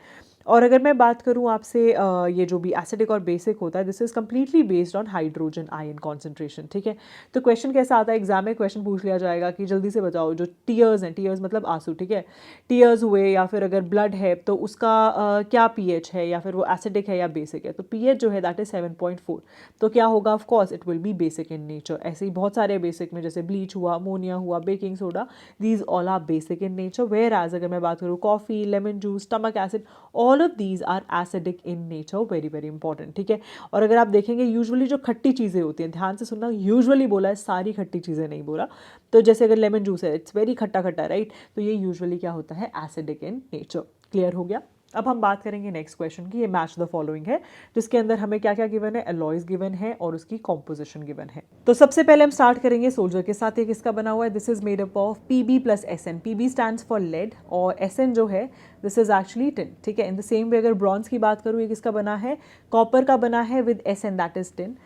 और अगर मैं बात करूं आपसे ये जो भी एसिडिक और बेसिक होता है this is completely based on hydrogen ion concentration, ठीक है। तो क्वेश्चन कैसा आता है, एग्जाम में क्वेश्चन पूछ लिया जाएगा कि जल्दी से बताओ जो टीयर्स हैं, टीयर्स मतलब आंसू, ठीक है, टीयर्स हुए या फिर अगर ब्लड है तो उसका क्या पीएच है, या फिर वो एसिडिक है या बेसिक है। तो पीएच जो है दैट इज 7.4, तो क्या होगा, of course it will be basic in nature. ऐसे ही बहुत सारे बेसिक में जैसे ब्लीच हुआ, अमोनिया हुआ, baking soda, these all are basic in nature. Whereas अगर मैं बात करूँ coffee, lemon juice, stomach acid, all of these are acidic in nature, very very important, ठीक है। और अगर आप देखेंगे यूजुअली जो खट्टी चीज़ें होती हैं, ध्यान से सुनना, यूजुअली बोला है, सारी खट्टी चीज़ें नहीं बोला। तो जैसे अगर लेमन जूस है इट्स वेरी खट्टा खट्टा, राइट, तो ये यूजुअली क्या होता है, एसिडिक इन नेचर। क्लियर हो गया। अब हम बात करेंगे नेक्स्ट क्वेश्चन की। ये मैच द फॉलोइंग है, जिसके अंदर हमें क्या क्या गिवन है, अलॉयज गिवन है और उसकी कॉम्पोजिशन गिवन है। तो सबसे पहले हम स्टार्ट करेंगे सोल्जर के साथ। ये किसका बना हुआ है, this is made up of PB plus SN. PB stands for lead और एसएन जो है दिस इज एक्चुअली टिन, ठीक है। इन द सेम वे अगर ब्रॉन्ज की बात करूँ, ये किसका बना है, कॉपर का बना है with SN that is tin.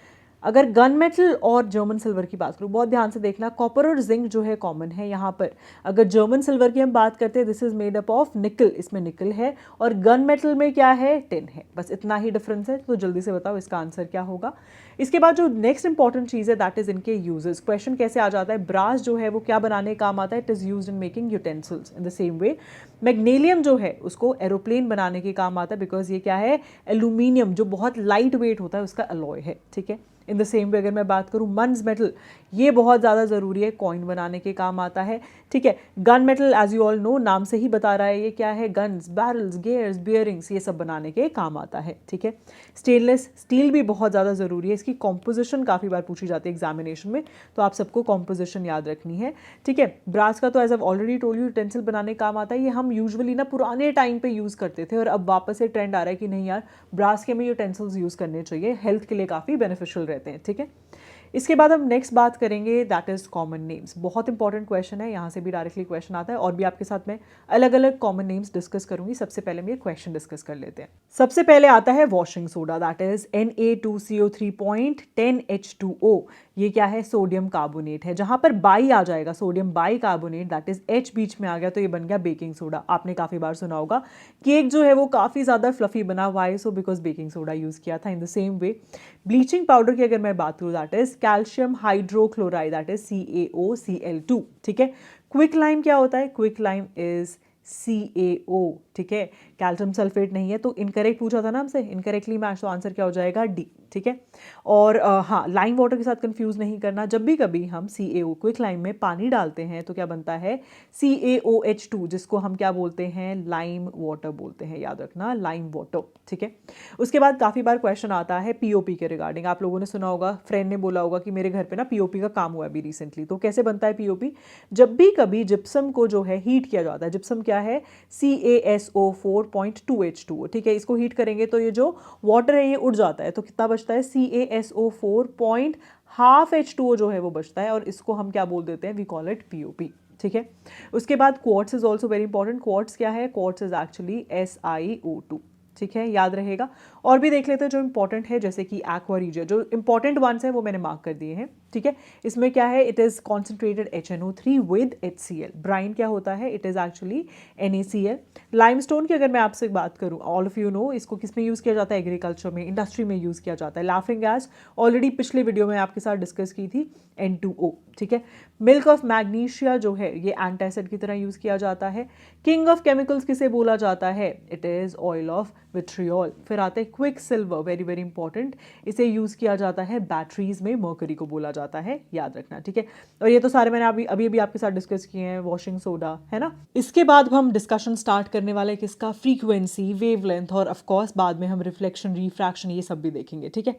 अगर गन मेटल और जर्मन सिल्वर की बात करूँ, बहुत ध्यान से देखना, कॉपर और जिंक जो है कॉमन है यहाँ पर। अगर जर्मन सिल्वर की हम बात करते हैं this is made up of निकल, इसमें निकल है, और गन मेटल में क्या है, टिन है, बस इतना ही डिफरेंस है। तो जल्दी से बताओ इसका आंसर क्या होगा। इसके बाद जो नेक्स्ट इंपॉर्टेंट चीज़ है दैट इज इनके यूजेस। क्वेश्चन कैसे आ जाता है, ब्रास जो है वो क्या बनाने काम आता है, it is used in making utensils. In the same way magnalium जो है उसको एरोप्लेन बनाने के काम आता है, बिकॉज ये क्या है, एल्यूमिनियम जो बहुत लाइट वेट होता है उसका अलॉय है, ठीक है। इन द सेम वे अगर मैं बात करूँ मंस मेटल, ये बहुत ज़्यादा ज़रूरी है, कॉइन बनाने के काम आता है, ठीक है। Gun metal as you all know, नाम से ही बता रहा है ये क्या है, गन्स, बैरल्स, गियर्स, बियरिंग्स, ये सब बनाने के काम आता है, ठीक है। स्टेनलेस स्टील भी बहुत ज़्यादा ज़रूरी है, इसकी कॉम्पोजिशन काफ़ी बार पूछी जाती है एग्जामिनेशन में, तो आप सबको कॉम्पोजिशन याद रखनी है, ठीक है। ब्रास का तो as of already told you utensil बनाने काम आता है। ये हम यूजुअली ना पुराने टाइम पे यूज़ करते थे, और अब वापस से ट्रेंड आ रहा है कि नहीं यार, ब्रास के में यूटेंसिल्स यूज़ करने चाहिए, हेल्थ के लिए काफ़ी बेनिफिशियल रहते हैं, ठीक है। इसके बाद हम नेक्स्ट बात करेंगे दैट इज कॉमन नेम्स। बहुत इंपॉर्टेंट क्वेश्चन है, यहाँ से भी डायरेक्टली क्वेश्चन आता है, और भी आपके साथ मैं अलग अलग कॉमन नेम्स डिस्कस करूंगी। सबसे पहले हम ये क्वेश्चन डिस्कस कर लेते हैं। सबसे पहले आता है washing soda, that is Na2CO3.10H2O। ये क्या है, सोडियम कार्बोनेट है। जहां पर बाई आ जाएगा, sodium by carbonate, that is H बीच में आ गया, तो ये बन गया बेकिंग सोडा। आपने काफी बार सुना होगा केक जो है वो काफी ज्यादा फ्लफी बना हुआ है, so because baking soda use किया था। इन the same way bleaching powder की अगर मैं बात करूँ that is calcium hydrochloride, that is CaOCl2, ठीक है। क्विक लाइम क्या होता है, क्विक लाइम इज CaO, ठीक है। कैल्शियम सल्फेट नहीं है, तो इनकरेक्ट पूछा था ना हमसे, इनकरेक्टली मैच, तो आंसर क्या हो जाएगा, डी, ठीक है। और हाँ, लाइम वाटर के साथ कंफ्यूज नहीं करना, जब भी कभी हम CaO क्विक लाइम में पानी डालते हैं तो क्या बनता है, CaOH2, जिसको हम क्या बोलते हैं, लाइम वाटर बोलते हैं, याद रखना, लाइम वाटर, ठीक है। उसके बाद काफ़ी बार क्वेश्चन आता है POP के रिगार्डिंग। आप लोगों ने सुना होगा, फ्रेंड ने बोला होगा कि मेरे घर पे ना POP का काम हुआ है अभी रिसेंटली। तो कैसे बनता है POP, जब भी कभी जिप्सम को जो है हीट किया जाता है, जिप्सम क्या है, CaSO4.2H2O, ठीक है। इसको हीट करेंगे तो ये जो वाटर है ये उड़ जाता है, तो कितना बचता है, CaSO4.12H2O जो है वो बचता है, और इसको हम क्या बोल देते हैं, वी कॉल इट POP, ठीक है। उसके बाद quartz is also very important. Quartz क्या है, क्वार्ट्स इज एक्चुअली SiO2, ठीक है, याद रहेगा। और भी देख लेते हैं जो इंपॉर्टेंट है, जैसे कि एक्वा रीजिया, जो इंपॉर्टेंट वंस है वो मैंने मार्क कर दिए हैं, ठीक है। इसमें क्या है, it is concentrated HNO3 with HCl। Brine क्या होता है, it is actually NaCl। Limestone की अगर मैं आपसे बात करूं, ऑल ऑफ यू नो इसको किस में यूज़ किया जाता है, एग्रीकल्चर में, इंडस्ट्री में यूज़ किया जाता है। लाफिंग गैस ऑलरेडी पिछले वीडियो में आपके साथ डिस्कस की थी, N2O, ठीक है। मिल्क ऑफ मैग्नीशिया जो है ये एंटासिड की तरह यूज़ किया जाता है। किंग ऑफ केमिकल्स किसे बोला जाता है, it is oil of vitriol. फिर आता है quick silver, very very important, इसे यूज़ किया जाता है बैटरीज में, मर्करी को बोला जाता है, याद रखना, ठीक है। और ये तो सारे मैंने अभी अभी अभी आपके साथ डिस्कस किए हैं, वॉशिंग सोडा, है ना। इसके बाद हम डिस्कशन स्टार्ट करने वाले हैं किसका, फ्रीक्वेंसी, वेवलेंथ, और ऑफकोर्स बाद में हम रिफ्लेक्शन, रिफ्रैक्शन, ये सब भी देखेंगे, ठीक है।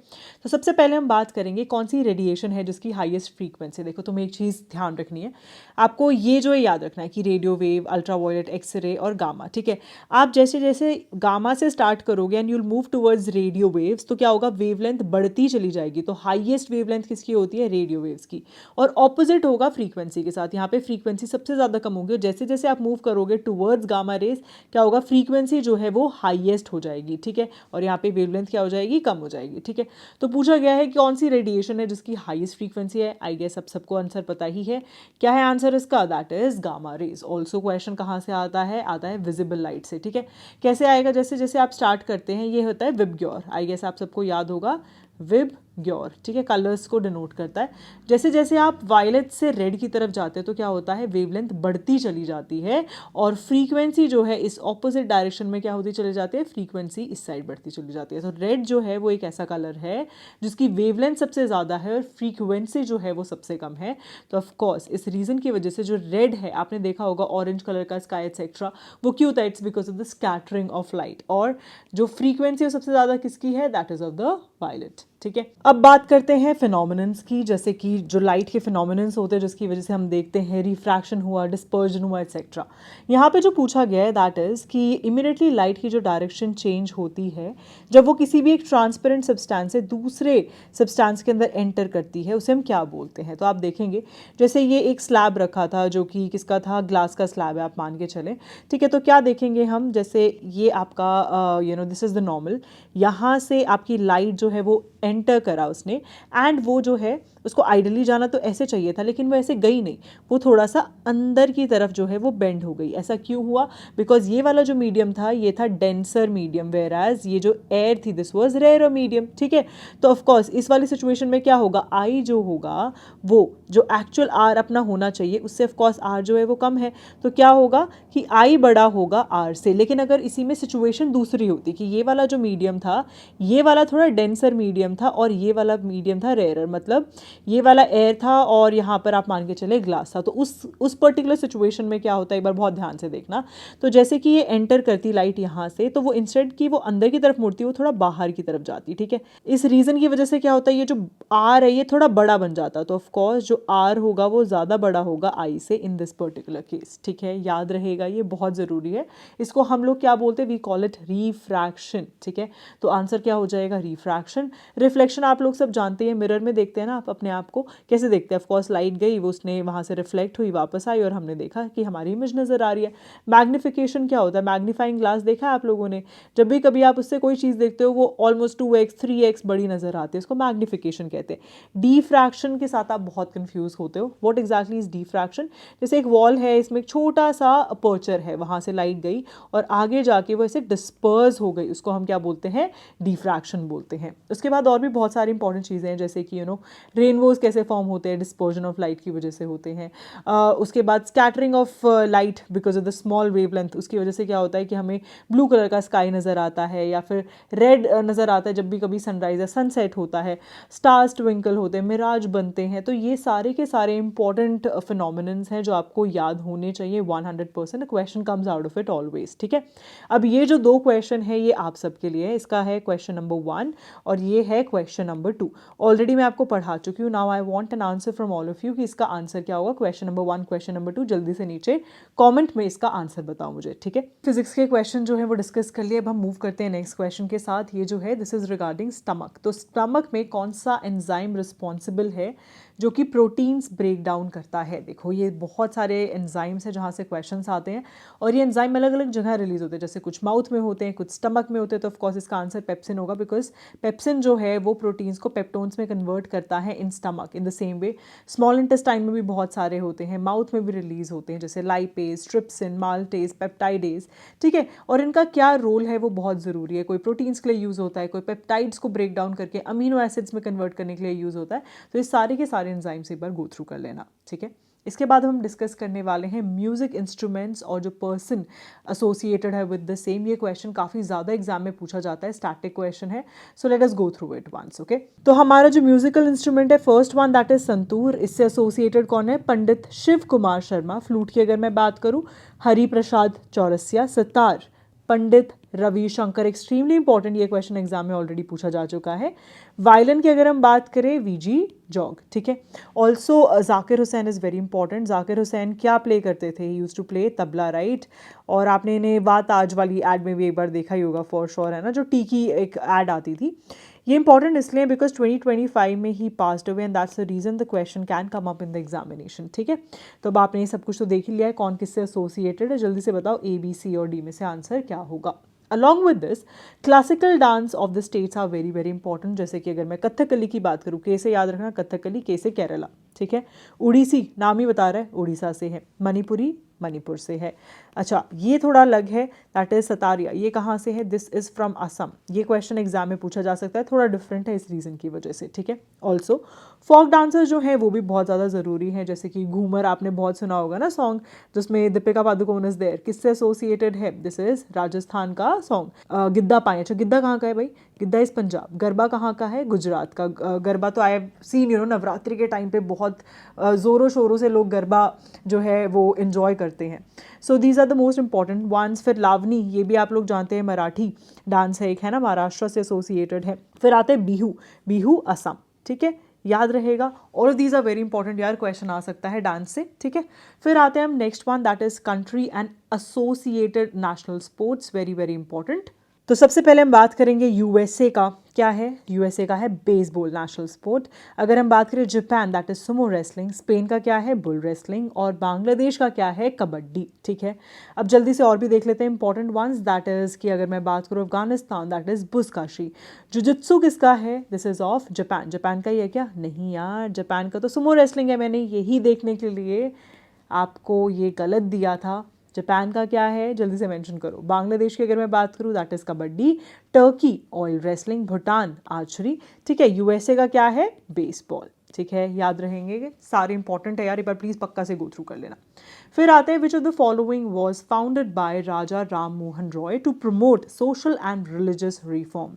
तो सबसे पहले हम बात करेंगे कौन सी रेडिएशन है जिसकी हाईएस्ट फ्रीक्वेंसी। देखो तुम्हें एक चीज़ ध्यान रखनी है, आपको ये जो है याद रखना है कि रेडियो वेव, अल्ट्रावायलेट, एक्सरे और गामा, ठीक है। आप जैसे जैसे गामा से स्टार्ट करोगे and you'll move towards radio waves, तो क्या होगा, वेवलेंथ बढ़ती चली जाएगी। तो हाईएस्ट वेवलेंथ किसकी होती है, रेडियो वेव्स की। और ऑपोजिट होगा फ्रीक्वेंसी के साथ, यहाँ पे फ्रीक्वेंसी सबसे ज़्यादा कम होगी, और जैसे जैसे आप मूव करोगे टुवर्ड्स गामा रेस, क्या होगा, फ्रीक्वेंसी जो है वो हाईएस्ट हो जाएगी, ठीक है। और यहाँ पे वेवलेंथ क्या हो जाएगी, कम हो जाएगी, ठीक है। तो पूछा गया है कि कौन सी रेडिएशन है जिसकी हाईएस्ट फ्रीक्वेंसी है। आई गेस अब सबको आंसर पता ही है, क्या है आंसर इसका, that is gamma rays. Also question कहाँ से आता है विजिबल लाइट से, ठीक है। कैसे आएगा, जैसे जैसे आप स्टार्ट करते हैं, ये होता है विबग्योर, आई गेस आप सबको याद होगा, विबग्योर, ठीक है, कलर्स को डिनोट करता है। जैसे जैसे आप वायलेट से रेड की तरफ जाते हैं तो क्या होता है, वेवलेंथ बढ़ती चली जाती है, और फ्रीक्वेंसी जो है इस ऑपोजिट डायरेक्शन में क्या होती चली जाती है, फ्रीक्वेंसी इस साइड बढ़ती चली जाती है। तो रेड जो है वो एक ऐसा कलर है जिसकी वेवलेंथ सबसे ज़्यादा है और फ्रीक्वेंसी जो है वो सबसे कम है। तो ऑफकोर्स इस रीज़न की वजह से जो रेड है, आपने देखा होगा ऑरेंज कलर का स्काई एक्सेट्रा, वो क्यों होता है, it's because of the scattering of light. और जो फ्रीक्वेंसी सबसे ज़्यादा किसकी है, that is of the violet, ठीक है। अब बात करते हैं फिनोमिनन्स की, जैसे कि जो लाइट के फिनोमिनन्स होते हैं जिसकी वजह से हम देखते हैं रिफ्रैक्शन हुआ, डिस्पर्जन हुआ, एक्सेट्रा। यहाँ पे जो पूछा गया है दैट इज़ कि इमीडिएटली लाइट की जो डायरेक्शन चेंज होती है जब वो किसी भी एक ट्रांसपेरेंट सब्सटेंस से दूसरे सब्सटेंस के अंदर एंटर करती है, उसे हम क्या बोलते हैं। तो आप देखेंगे जैसे ये एक स्लैब रखा था जो कि किसका था, ग्लास का स्लैब है, आप मान के चलें, ठीक है। तो क्या देखेंगे हम, जैसे ये आपका दिस इज़ द नॉर्मल, यहाँ से आपकी लाइट जो है वो एंटर करा उसने, एंड वो जो है उसको आइडली जाना तो ऐसे चाहिए था, लेकिन वो ऐसे गई नहीं, वो थोड़ा सा अंदर की तरफ जो है वो बेंड हो गई। ऐसा क्यों हुआ, बिकॉज ये वाला जो मीडियम था ये था डेंसर मीडियम, वेयर एज ये जो एयर थी दिस वाज रेयर मीडियम, ठीक है। तो ऑफकोर्स इस वाली सिचुएशन में क्या होगा, आई जो होगा वो जो एक्चुअल आर अपना होना चाहिए उससे ऑफकोर्स आर जो है वो कम है, तो क्या होगा कि आई बड़ा होगा आर से। लेकिन अगर इसी में सिचुएशन दूसरी होती कि ये वाला जो मीडियम था, ये वाला थोड़ा डेंसर मीडियम था और ये वाला मीडियम था रेयर, मतलब ये वाला एयर था और यहाँ पर आप मान के चले ग्लास था, तो उस पर्टिकुलर सिचुएशन में क्या होता है, एक बार बहुत ध्यान से देखना। तो जैसे कि ये एंटर करती लाइट यहाँ से, तो वो इंस्टेड की वो अंदर की तरफ मुड़ती, वो थोड़ा बाहर की तरफ जाती, ठीक है। इस रीज़न की वजह से क्या होता है, ये जो आर है ये थोड़ा बड़ा बन जाता, तो ऑफकोर्स जो आर होगा वो ज़्यादा बड़ा होगा आई से इन दिस पर्टिकुलर केस, ठीक है। याद रहेगा, ये बहुत ज़रूरी है, इसको हम लोग क्या बोलते हैं, वी कॉल इट रिफ्रैक्शन, ठीक है। तो आंसर क्या हो जाएगा, रिफ्रैक्शन। रिफ्लेक्शन आप लोग सब जानते हैं, मिरर में देखते हैं ना आप अपने आप को, कैसे देखते हैं, ऑफकोर्स लाइट गई, वो उसने वहाँ से रिफ्लेक्ट हुई, वापस आई और हमने देखा कि हमारी इमेज नज़र आ रही है। मैग्निफिकेशन क्या होता है, मैग्नीफाइंग ग्लास देखा है आप लोगों ने, जब भी कभी आप उससे कोई चीज़ देखते हो वो ऑलमोस्ट 2x 3x बड़ी नज़र आती है, इसको मैग्निफिकेशन कहते हैं। डिफ्रैक्शन के साथ आप बहुत कंफ्यूज होते हो, व्हाट एग्जैक्टली इज डिफ्रैक्शन। जैसे एक वॉल है, इसमें एक छोटा सा अपर्चर है, वहाँ से लाइट गई और आगे जाके वो ऐसे डिस्पर्स हो गई, उसको हम क्या बोलते हैं, डिफ्रैक्शन बोलते हैं। उसके बाद और भी बहुत सारी इंपॉर्टेंट चीज़ें हैं, जैसे कि रेनबोज कैसे फॉर्म होते हैं, डिस्पर्जन ऑफ लाइट की वजह से होते हैं। उसके बाद scattering of light because of the small wavelength, उसकी वजह से क्या होता है कि हमें ब्लू कलर का स्काई नज़र आता है या फिर रेड नज़र आता है जब भी कभी सनराइज या सनसेट होता है, स्टार्स ट्विंकल होते हैं, मिराज बनते हैं। तो ये सारे के सारे इंपॉर्टेंट फिनोमिनन्स हैं जो आपको याद होने चाहिए 100%, question comes out of it always, ठीक है। अब ये जो दो क्वेश्चन है ये आप सबके लिए है, इसका है क्वेश्चन नंबर 1 और ये है क्वेश्चन नंबर 2। ऑलरेडी मैं आपको पढ़ा चुकी हूँ, now I want an answer from all of you कि इसका आंसर क्या होगा, क्वेश्चन नंबर 1, क्वेश्चन नंबर 2, जल्दी से नीचे कमेंट में इसका आंसर बताओ मुझे, ठीक है। फिजिक्स के क्वेश्चन जो है वो डिस्कस कर लिए, अब हम मूव करते हैं नेक्स्ट क्वेश्चन के साथ। ये जो है दिस इज रिगार्डिंग स्टमक। तो स्टमक में कौन सा एंजाइम रिस्पॉन्सिबल है जो कि प्रोटीन्स ब्रेक डाउन करता है। देखो ये बहुत सारे एंजाइम्स हैं जहाँ से क्वेश्चंस आते हैं और ये एंजाइम अलग अलग जगह रिलीज होते हैं, जैसे कुछ माउथ में होते हैं, कुछ स्टमक में होते हैं। तो ऑफकोर्स इसका आंसर पेप्सिन होगा, बिकॉज पेप्सिन जो है वो प्रोटीन्स को पेप्टोन्स में कन्वर्ट करता है in stomach. In the same way small intestine में भी बहुत सारे होते हैं, माउथ में भी रिलीज होते हैं, जैसे लाइपेज, ट्रिप्सिन, माल्टेज, पेप्टाइडेज, ठीक है। और इनका क्या रोल है वो बहुत ज़रूरी है, कोई प्रोटीन्स के लिए यूज़ होता है, कोई पेप्टाइड्स को ब्रेक डाउन करके अमीनो एसिड्स में कन्वर्ट करने के लिए यूज़ होता है। तो ये सारे के सारे एंजाइम्स एक बार गो थ्रू कर लेना, ठीक है। इसके बाद हम डिस्कस करने वाले हैं म्यूजिक इंस्ट्रूमेंट्स और जो पर्सन एसोसिएटेड है विद द सेम। ये क्वेश्चन काफ़ी ज़्यादा एग्जाम में पूछा जाता है, स्टैटिक क्वेश्चन है, so let us go through it once. Okay, तो हमारा जो म्यूजिकल इंस्ट्रूमेंट है first one that is santoor. इससे एसोसिएटेड कौन है? पंडित शिव कुमार शर्मा। फ्लूट की अगर मैं बात करूँ, हरि प्रसाद चौरसिया। सितार, पंडित रविशंकर। एक्सट्रीमली इंपॉर्टेंट, ये क्वेश्चन एग्जाम में ऑलरेडी पूछा जा चुका है। वायलिन की अगर हम बात करें, वीजी जॉग। ठीक है, also Zakir Hussain is very important. Zakir Hussain क्या प्ले करते थे? He used to play tabla, right. और आपने इन्हें बात आज वाली एड में भी एक बार देखा ही होगा फॉर श्योर, है ना, जो टी की एक एड आती थी। ये इंपॉर्टेंट इसलिए बिकॉज 2025 में ही passed away and that's the reason the question can come up in the examination. ठीक है, तो अब आपने ये सब कुछ तो देख ही लिया है कौन किससे एसोसिएटेड है। जल्दी से बताओ ए, बी, सी और डी में से आंसर क्या होगा। Along with this, classical dance of the states are very very important। जैसे कि अगर मैं कथकली की बात करूँ, के से याद रखना, कथकली, के से केरला। ठीक है, उड़ीसी नाम ही बता रहा है, उड़ीसा से है। मणिपुरी मणिपुर से है। अच्छा, ये थोड़ा अलग है, दैट इज सतारिया। ये कहाँ से है? This is from Assam. ये क्वेश्चन एग्जाम में पूछा जा सकता है, थोड़ा डिफरेंट है इस रीज़न की वजह से। ठीक है, ऑल्सो फोक डांसर्स जो हैं वो भी बहुत ज़्यादा ज़रूरी हैं। जैसे कि घूमर आपने बहुत सुना होगा ना सॉन्ग, जिसमें दीपिका पादुकोण इज देयर। किससे एसोसिएटेड है? दिस इज राजस्थान का सॉन्ग। गिद्दा पाए। अच्छा, गिद्दा कहाँ का है भाई? गिद्दा इज पंजाब। गरबा कहाँ का है? गुजरात का। गरबा तो I have seen, you know, Navratri के टाइम पे बहुत ज़ोरों शोरों से लोग गरबा जो है वो इन्जॉय करते हैं। So these are the most important ones. फिर लावनी, ये भी आप लोग जानते हैं, मराठी डांस है एक, है ना, महाराष्ट्र से एसोसिएटेड है। फिर आते हैं बिहू। बिहू असम। ठीक है, याद रहेगा। और दीज आर वेरी इंपॉर्टेंट यार, क्वेश्चन आ सकता है डांस से। ठीक है, फिर आते हैं हम next one that is country and associated national sports. Very very important. तो सबसे पहले हम बात करेंगे यूएसए का। क्या है? यूएसए का है बेसबॉल नेशनल स्पोर्ट। अगर हम बात करें Japan, that is Sumo wrestling. Spain का क्या है? Bull wrestling. और बांग्लादेश का क्या है? कबड्डी। ठीक है, अब जल्दी से और भी देख लेते हैं इंपॉर्टेंट वंस। दैट इज कि अगर मैं बात करूँ अफगानिस्तान, दैट इज बुस्काशी। जुजित्सु किसका है? This is of Japan. Japan का ही है क्या? नहीं यार, जापान का तो सुमो रेसलिंग है। मैंने यही देखने के लिए आपको ये गलत दिया था। जापान का क्या है? जल्दी से मेंशन करो। बांग्लादेश की अगर मैं बात करूँ, that is kabaddi. Turkey oil wrestling. Bhutan archery. ठीक है, यूएसए का क्या है? बेसबॉल। ठीक है, याद रहेंगे, सारे इंपॉर्टेंट है यार, एक बार प्लीज पक्का से गो थ्रू कर लेना। फिर आते हैं which of the following was founded by Raja Ram Mohan Roy to promote social and religious reform.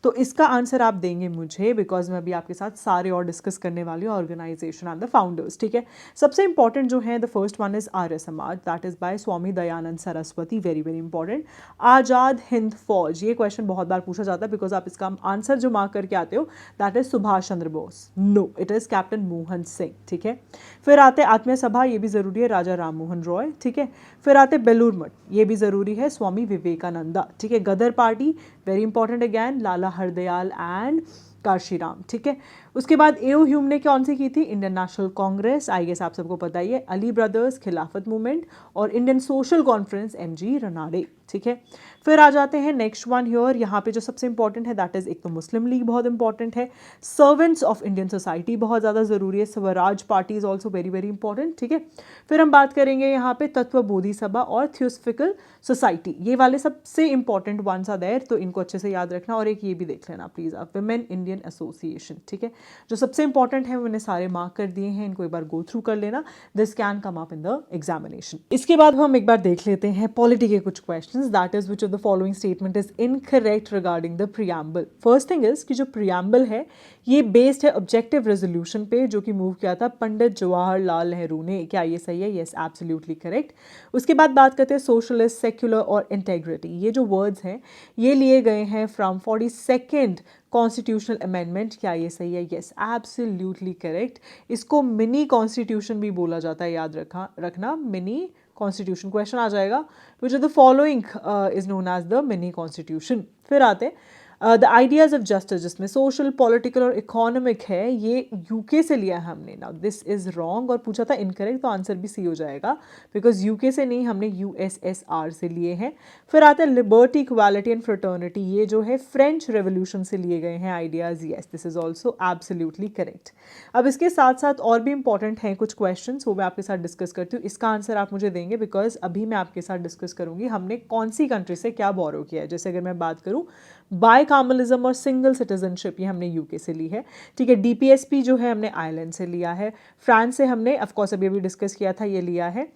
तो इसका आंसर आप देंगे मुझे, बिकॉज मैं अभी आपके साथ सारे और डिस्कस करने वाली हूँ ऑर्गेनाइजेशन एंड द फाउंडर्स। ठीक है, सबसे इंपॉर्टेंट जो है the first one is Arya Samaj, that is by Swami Dayanand Saraswati. Very very important. Azad Hind Fauj, ये क्वेश्चन बहुत बार पूछा जाता है बिकॉज आप इसका आंसर जो मार्क करके आते हो that is Subhash Chandra Bose. No, it is captain Mohan Singh. ठीक है, फिर आते आत्मीय सभा, ये भी जरूरी है, राजा राम मोहन रॉय। ठीक है, फिर आते बेलूर मठ, ये भी जरूरी है, स्वामी विवेकानंदा। ठीक है, Ghadar party, very important again, Lala Hardayal and Kashiram. ठीक है, उसके बाद एओ ह्यूम ने कौन सी की थी? Indian National Congress, I guess आप सबको पता ही है। Ali brothers, Khilafat movement. और Indian Social Conference, MG Ranade. ठीक है, फिर आ जाते हैं नेक्स्ट वन हियर। यहाँ पे जो सबसे इंपॉर्टेंट है दैट इज, एक तो मुस्लिम लीग बहुत इंपॉर्टेंट है, सर्वेंट्स ऑफ इंडियन सोसाइटी बहुत ज़्यादा ज़रूरी है, Swaraj party is also very very important. ठीक है, फिर हम बात करेंगे यहाँ पे तत्व बोधि सभा और थियोसफिकल सोसाइटी, ये वाले सबसे इंपॉर्टेंट वंस आर देयर, तो इनको अच्छे से याद रखना। और एक ये भी देख लेना प्लीज आप, विमेन इंडियन एसोसिएशन। ठीक है, जो सबसे इंपॉर्टेंट है मैंने सारे मार्क कर दिए हैं, इनको एक बार गो थ्रू कर लेना, this can come up in the examination. इसके बाद हम एक बार देख लेते हैं पॉलिटी के कुछ questions, that is which of the following statement is incorrect regarding the preamble. First thing is कि जो प्रियम्बल है ये बेस्ड है ऑब्जेक्टिव रेजोल्यूशन पे, जो कि मूव किया था पंडित जवाहरलाल नेहरू ने। क्या ये सही है? Yes, absolutely correct. उसके बाद बात करते हैं सोशलिस्ट, सेक्युलर और इंटेग्रिटी। ये जो वर्ड्स हैं ये लिए गए हैं फ्रॉम 42nd कॉन्स्टिट्यूशनल अमेंडमेंट। क्या ये सही है? Yes, absolutely correct. इसको मिनी कॉन्स्टिट्यूशन भी बोला जाता है, याद रखना मिनी कॉन्स्टिट्यूशन। क्वेश्चन आ जाएगा which of the following is known as the mini constitution. फिर आते हैं द आइडियाज़ ऑफ जस्टिस, जिसमें सोशल, पॉलिटिकल और इकोनॉमिक है, ये यूके से लिया है हमने। नाउ दिस इज रॉन्ग, और पूछा था इनकरेक्ट, तो आंसर भी सी हो जाएगा बिकॉज यूके से नहीं, हमने यूएसएसआर से लिए हैं। फिर आता है लिबर्टी, इक्वालिटी एंड फ्रेटर्निटी, ये जो है फ्रेंच रेवोल्यूशन से लिए गए हैं ideas. Yes, this is also absolutely correct. अब इसके साथ साथ और भी इंपॉर्टेंट हैं कुछ क्वेश्चन, वो मैं आपके साथ डिस्कस करती हूँ। इसका आंसर आप मुझे देंगे बिकॉज अभी मैं आपके साथ डिस्कस करूँगी हमने कौन सी कंट्री से क्या बोरो किया है। जैसे अगर मैं बात करूँ बायकामलिज्म और सिंगल सिटीजनशिप ये हमने यूके से ली है, ठीक है। डीपीएसपी जो है हमने आयरलैंड से लिया है, फ्रांस से हमने ऑफकोर्स अभी डिस्कस किया था ये लिया है।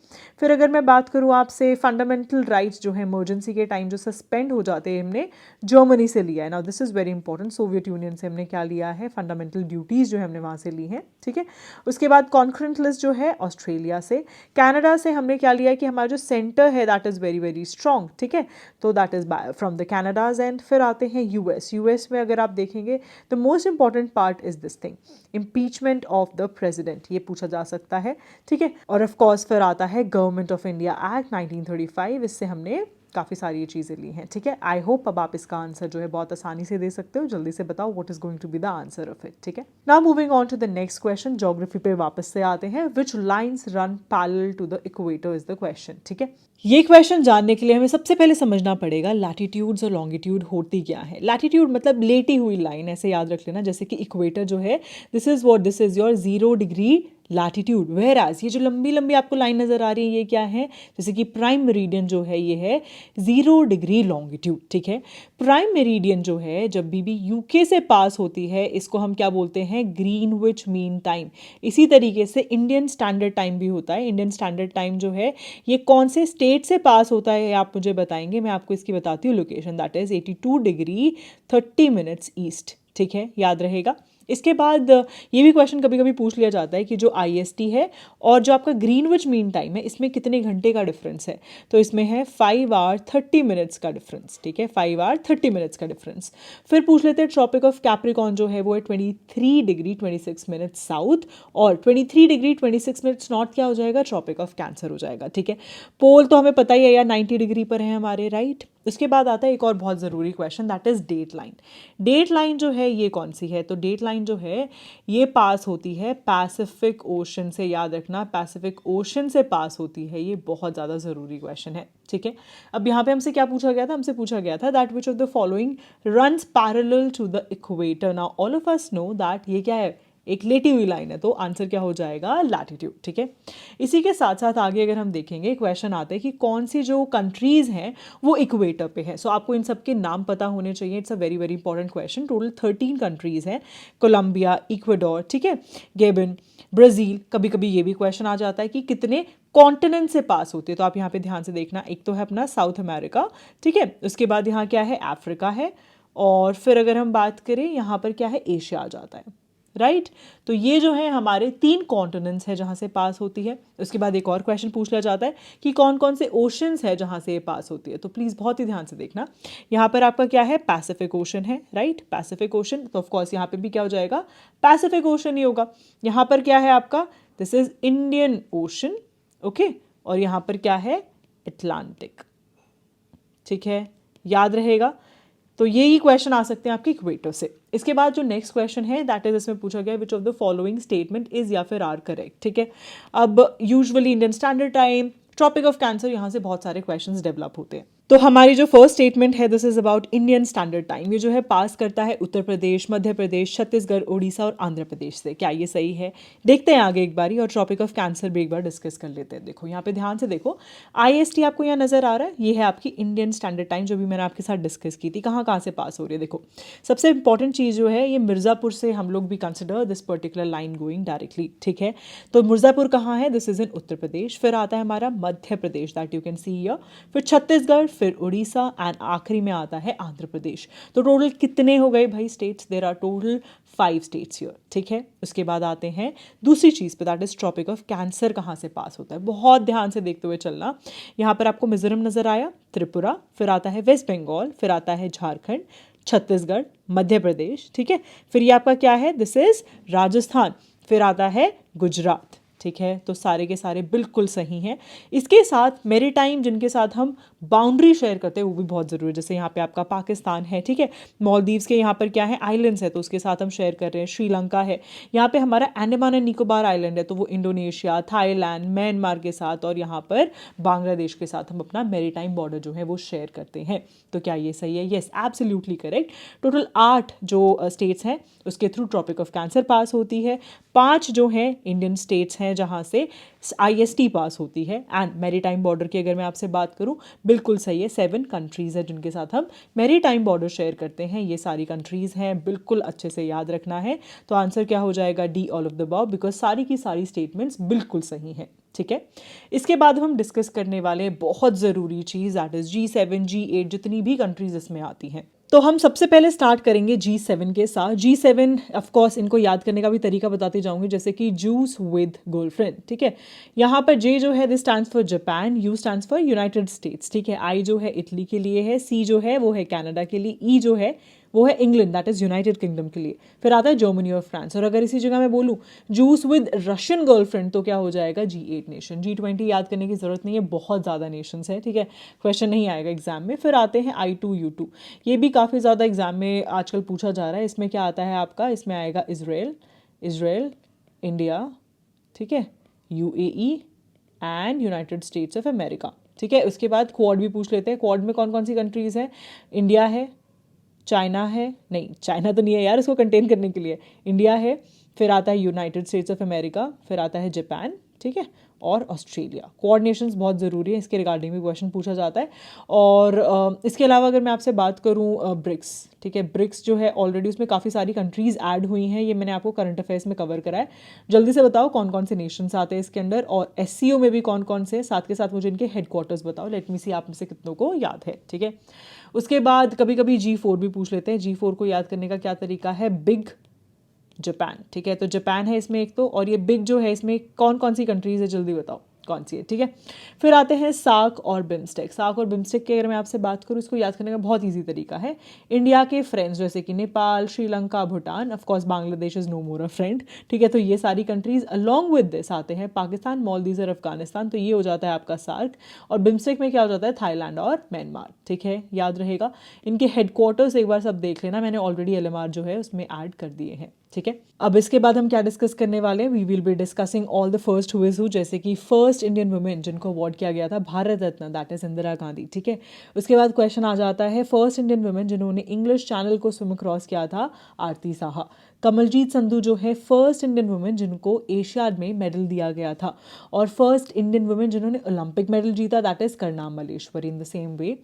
फिर अगर मैं बात करूँ आपसे फंडामेंटल राइट्स जो है इमरजेंसी के टाइम जो सस्पेंड हो जाते हैं हमने जर्मनी से लिया है। Now this is very important, Soviet union से हमने क्या लिया है, फंडामेंटल ड्यूटीज़ जो है हमने वहाँ से ली हैं, ठीक है। उसके बाद कॉन्करेंट लिस्ट जो है ऑस्ट्रेलिया से। कनाडा से हमने क्या लिया है कि हमारा जो सेंटर है that is very very strong, ठीक है, तो that is from the Canada's end. फिर आते हैं यूएस में अगर आप देखेंगे the most important part is this thing, impeachment of the president, ये पूछा जा सकता है, ठीक है। और ऑफ कोर्स फिर आता है गवर्नमेंट ऑफ इंडिया एक्ट 1935, इससे हमने काफ़ी सारी ये चीज़ें ली हैं, ठीक है। आई होप अब आप इसका आंसर जो है बहुत आसानी से दे सकते हो। जल्दी से बताओ what is going to be the answer of it, ठीक है। Now moving on to the next question, geography पे वापस से आते हैं। Which lines run parallel to the equator is the question, ठीक है। ये क्वेश्चन जानने के लिए हमें सबसे पहले समझना पड़ेगा लैटिट्यूड्स और लॉन्गिट्यूड होती क्या है। लैटिट्यूड मतलब लेटी हुई लाइन, ऐसे याद रख लेना, जैसे कि इक्वेटर जो है this is your 0 degree latitude, whereas ये जो लंबी लंबी आपको लाइन नज़र आ रही है ये क्या है, जैसे कि प्राइम मेरिडियन जो है ये है 0 डिग्री लॉन्गिट्यूड, ठीक है। प्राइम मेरिडियन जो है जब भी यूके से पास होती है इसको हम क्या बोलते हैं, ग्रीनविच मीन टाइम। इसी तरीके से इंडियन स्टैंडर्ड टाइम भी होता है। इंडियन स्टैंडर्ड टाइम जो है ये कौन से स्टेट से पास होता है आप मुझे बताएंगे, मैं आपको इसकी बताती हूँ location, that is 82 degree 30 minutes east, ठीक है, याद रहेगा। इसके बाद ये भी क्वेश्चन कभी कभी पूछ लिया जाता है कि जो IST है और जो आपका ग्रीनविच मीन टाइम है इसमें कितने घंटे का डिफरेंस है, तो इसमें है 5 आवर 30 मिनट्स का डिफरेंस, ठीक है, 5 आवर 30 मिनट्स का डिफरेंस। फिर पूछ लेते हैं ट्रॉपिक ऑफ कैप्रिकॉर्न जो है वो है 23 डिग्री 26 मिनट्स साउथ, और 23 डिग्री 26 मिनट्स नॉर्थ क्या हो जाएगा, ट्रॉपिक ऑफ कैंसर हो जाएगा, ठीक है। पोल तो हमें पता ही है यार 90 डिग्री पर है हमारे, राइट। उसके बाद आता है एक और बहुत ज़रूरी question, that is date line. Date line जो है ये कौन सी है, तो डेट लाइन जो है ये पास होती है पैसिफिक ओशन से, याद रखना पैसिफिक ओशन से पास होती है, ये बहुत ज़्यादा ज़रूरी क्वेश्चन है, ठीक है। अब यहाँ पे हमसे क्या पूछा गया था, हमसे पूछा गया था that which of the following runs parallel to the equator. Now all of us know that ये क्या है, एक लेटी हुई लाइन है, तो आंसर क्या हो जाएगा, लैटिट्यूड, ठीक है। इसी के साथ साथ आगे अगर हम देखेंगे क्वेश्चन आते हैं कि कौन सी जो कंट्रीज़ हैं वो इक्वेटर पे है। सो आपको इन सब के नाम पता होने चाहिए, it's a very very important question. Total 13 countries हैं, कोलंबिया, इक्वाडोर, ठीक है, गेबन, ब्राज़ील। कभी कभी ये भी क्वेश्चन आ जाता है कि कितने कॉन्टिनेंट से पास होते हैं, तो आप यहाँ पे ध्यान से देखना, एक तो है अपना साउथ अमेरिका, ठीक है, उसके बाद यहाँ क्या है, अफ्रीका है, और फिर अगर हम बात करें यहाँ पर क्या है, एशिया आ जाता है, राइट। तो ये जो है हमारे 3 कॉन्टिनेंट्स है जहाँ से पास होती है। उसके बाद एक और क्वेश्चन पूछ लिया जाता है कि कौन कौन से ओशंस है जहाँ से ये पास होती है, तो प्लीज़ बहुत ही ध्यान से देखना। यहाँ पर आपका क्या है, पैसिफिक ओशन है, राइट, पैसिफिक ओशन, तो ऑफकोर्स यहाँ पे भी क्या हो जाएगा, पैसिफिक ओशन ही होगा। यहाँ पर क्या है आपका, this is Indian ocean, okay, और यहाँ पर क्या है, अटलांटिक, ठीक है, याद रहेगा। तो यही क्वेश्चन आ सकते हैं आपके इक्वेटर से। इसके बाद जो नेक्स्ट क्वेश्चन है दैट इज इसमें पूछा गया which of the following statement is या फिर आर करेक्ट, ठीक है। अब usually Indian Standard Time, Tropic of Cancer, यहाँ से बहुत सारे क्वेश्चंस डेवलप होते हैं। तो हमारी जो फर्स्ट स्टेटमेंट है this is about Indian Standard time, ये जो है पास करता है उत्तर प्रदेश, मध्य प्रदेश, छत्तीसगढ़, उड़ीसा और आंध्र प्रदेश से। क्या ये सही है, देखते हैं आगे एक बारी, और ट्रॉपिक ऑफ कैंसर भी एक बार डिस्कस कर लेते हैं। देखो यहाँ पे ध्यान से देखो, IST आपको यहाँ नजर आ रहा है, ये है आपकी इंडियन स्टैंडर्ड टाइम जो भी मैंने आपके साथ डिस्कस की थी, कहाँ कहाँ से पास हो रही है। देखो सबसे इंपॉर्टेंट चीज़ जो है ये मिर्ज़ापुर से हम लोग भी consider this particular line going directly, ठीक है। तो मिर्ज़ापुर कहाँ है, दिस इज इन उत्तर प्रदेश। फिर आता है हमारा Madhya Pradesh, that you can see here, फिर छत्तीसगढ़, फिर उड़ीसा एंड आखिरी में आता है आंध्र प्रदेश। तो टोटल कितने हो गए भाई states, there are total 5 states here, ठीक है। उसके बाद आते हैं दूसरी चीज़ पे, that is tropic of cancer कहाँ से पास होता है, बहुत ध्यान से देखते हुए चलना। यहाँ पर आपको मिजोरम नजर आया, त्रिपुरा, फिर आता है वेस्ट बंगाल, फिर आता है झारखंड, छत्तीसगढ़, मध्य प्रदेश, ठीक है। फिर ये आपका क्या है, दिस इज राजस्थान, फिर आता है गुजरात, ठीक है। तो सारे के सारे बिल्कुल सही हैं। इसके साथ मैरीटाइम जिनके साथ हम बाउंड्री शेयर करते हैं वो भी बहुत ज़रूरी है, जैसे यहाँ पे आपका पाकिस्तान है, ठीक है, मालदीव्स के यहाँ पर क्या है, आइलैंड्स है, तो उसके साथ हम शेयर कर रहे हैं, श्रीलंका है, यहाँ पे हमारा अंडमान एंड निकोबार आइलैंड है, तो वो इंडोनेशिया, थाईलैंड, म्यांमार के साथ, और यहाँ पर बांग्लादेश के साथ हम अपना मैरीटाइम बॉर्डर जो है वो शेयर करते हैं। तो क्या ये सही है, येस एब्सोल्युटली करेक्ट। टोटल 8 जो स्टेट्स हैं उसके थ्रू ट्रॉपिक ऑफ कैंसर पास होती है, 5 जो हैं इंडियन स्टेट्स हैं जहाँ से IST पास होती है। एंड मैरीटाइम बॉर्डर की अगर मैं आपसे बात करूं, बिल्कुल सही है, 7 कंट्रीज़ है जिनके साथ हम मैरीटाइम बॉर्डर शेयर करते हैं। ये सारी कंट्रीज़ हैं, बिल्कुल अच्छे से याद रखना है। तो आंसर क्या हो जाएगा? D, all of the above, because सारी की सारी स्टेटमेंट्स बिल्कुल सही हैं। ठीक है, इसके बाद हम डिस्कस करने वाले बहुत ज़रूरी चीज़, दैट इज़ G7 G8 जितनी भी कंट्रीज इसमें आती हैं। तो हम सबसे पहले स्टार्ट करेंगे G7 के साथ। G7 ऑफ कोर्स इनको याद करने का भी तरीका बताते जाऊंगी, जैसे कि जूस विद गर्लफ्रेंड। ठीक है, यहाँ पर J जो है this stands for Japan, U stands for United states. ठीक है, I जो है इटली के लिए है, C जो है वो है कनाडा के लिए, E जो है वो है England, that is United kingdom के लिए। फिर आता है जर्मनी और फ्रांस। और अगर इसी जगह मैं बोलूँ जूस विद रशियन गर्लफ्रेंड तो क्या हो जाएगा? G8 nation. G20 याद करने की जरूरत नहीं है, बहुत ज़्यादा नेशंस है। ठीक है, क्वेश्चन नहीं आएगा एग्जाम में। फिर आते हैं I2U2, ये भी काफ़ी ज़्यादा एग्जाम में आजकल पूछा जा रहा है। इसमें क्या आता है आपका? इसमें आएगा इसराइल, इंडिया, ठीक है, UAE and United states of America. ठीक है, उसके बाद क्वाड भी पूछ लेते हैं। क्वाड में कौन कौन सी कंट्रीज़ हैं? इंडिया है, चाइना है, नहीं चाइना तो नहीं है यार, इसको कंटेन करने के लिए इंडिया है। फिर आता है यूनाइटेड स्टेट्स ऑफ अमेरिका, फिर आता है जापान, ठीक है, और ऑस्ट्रेलिया। कोऑर्डिनेशंस बहुत ज़रूरी है, इसके रिगार्डिंग भी क्वेश्चन पूछा जाता है। और इसके अलावा अगर मैं आपसे बात करूँ ब्रिक्स, ठीक है, ब्रिक्स जो है ऑलरेडी उसमें काफ़ी सारी कंट्रीज़ ऐड हुई हैं, ये मैंने आपको करंट अफेयर्स में कवर करा है। जल्दी से बताओ कौन कौन से नेशंस आते हैं इसके अंदर, और SCO में भी कौन कौन से, साथ के साथ मुझे इनके हेडक्वार्टर्स बताओ। लेट मी सी आप में से कितनों को याद है। ठीक है, उसके बाद कभी कभी G4 भी पूछ लेते हैं। G4 को याद करने का क्या तरीका है? Big Japan. ठीक है, तो जापान है इसमें एक तो, और ये बिग जो है इसमें कौन कौन सी कंट्रीज है, जल्दी बताओ कौन सी है। ठीक है, फिर आते हैं सार्क और बिम्स्टेक। सार्क और बिम्स्टेक की अगर मैं आपसे बात करूँ, इसको याद करने का बहुत ईजी तरीका है। इंडिया के फ्रेंड्स जैसे कि Nepal, Sri Lanka, Bhutan, of course Bangladesh is no more a friend. ठीक है, तो ये सारी कंट्रीज अलॉन्ग विद दिस आते हैं पाकिस्तान, मालदीव और अफगानिस्तान, तो ये हो जाता है आपका सार्क। और बिम्स्टेक में क्या हो जाता है? थाईलैंड और म्यांमार। ठीक है, याद रहेगा। इनके हेडक्वार्टर्स एक बार सब देख लेना, मैंने ऑलरेडी LMR जो है उसमें ऐड कर दिए हैं। ठीक है, अब इसके बाद हम क्या डिस्कस करने वाले हैं? We will be discussing all the first who is who, जैसे कि फर्स्ट इंडियन वुमेन जिनको अवार्ड किया गया था भारत रत्न, दैट इज इंदिरा गांधी। ठीक है, उसके बाद क्वेश्चन आ जाता है फर्स्ट इंडियन वुमेन जिन्होंने इंग्लिश चैनल को स्विम क्रॉस किया था, आरती साहा। कमलजीत संधू जो है फर्स्ट इंडियन वुमेन जिनको एशियाड में मेडल दिया गया था। और फर्स्ट इंडियन वुमेन जिन्होंने ओलंपिक मेडल जीता, that is Karnam Malleswari. In the same way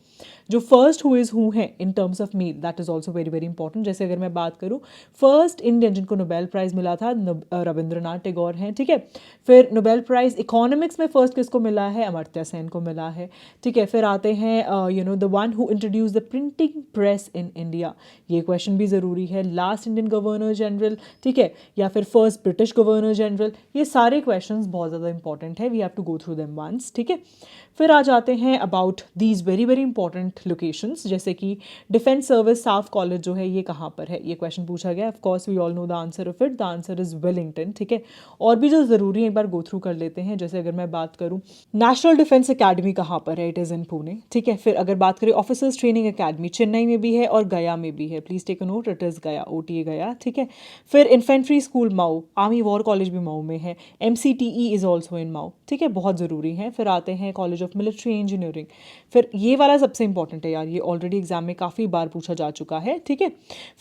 जो फर्स्ट हु इज हु है in terms of male, that is also very very important. जैसे अगर मैं बात करूँ, फर्स्ट इंडियन जिनको नोबेल प्राइज मिला था रविंद्रनाथ टैगोर हैं। ठीक है, फिर नोबेल प्राइज इकोनॉमिक्स में फर्स्ट किसको मिला है? अमर्त्य सेन को मिला है। ठीक है, फिर आते हैं the one who introduce the printing press in India, ये क्वेश्चन भी ज़रूरी है। लास्ट इंडियन गवर्नर जनरल, ठीक है, या फिर फर्स्ट ब्रिटिश गवर्नर जनरल, ये सारे क्वेश्चंस बहुत ज़्यादा इंपॉर्टेंट है, we have to go through them once. ठीक है, फिर आ जाते हैं about these very very important locations, जैसे कि डिफेंस सर्विस स्टाफ कॉलेज जो है ये कहाँ पर है, ये क्वेश्चन पूछा गया। Of course we all know the answer of it, the answer is Wellington. ठीक है, और भी जो ज़रूरी है एक बार गो थ्रू कर लेते हैं। जैसे अगर मैं बात करूँ नेशनल डिफेंस अकेडमी कहाँ पर है, इट इज़ इन पुणे। ठीक है, फिर अगर बात करें ऑफिसर्स ट्रेनिंग अकेडमी, चेन्नई में भी है और गया में भी है, please take a note, it is Gaya, OTA Gaya. ठीक है, फिर infantry school Mhow, army war college भी मऊ में है, MCTE is also in Mhow. ठीक है, बहुत ज़रूरी है। फिर आते हैं कॉलेज ऑफ मिलिट्री इंजीनियरिंग, फिर ये वाला सबसे इंपॉर्टेंट है यार, ये ऑलरेडी एग्जाम में काफ़ी बार पूछा जा चुका है। ठीक है,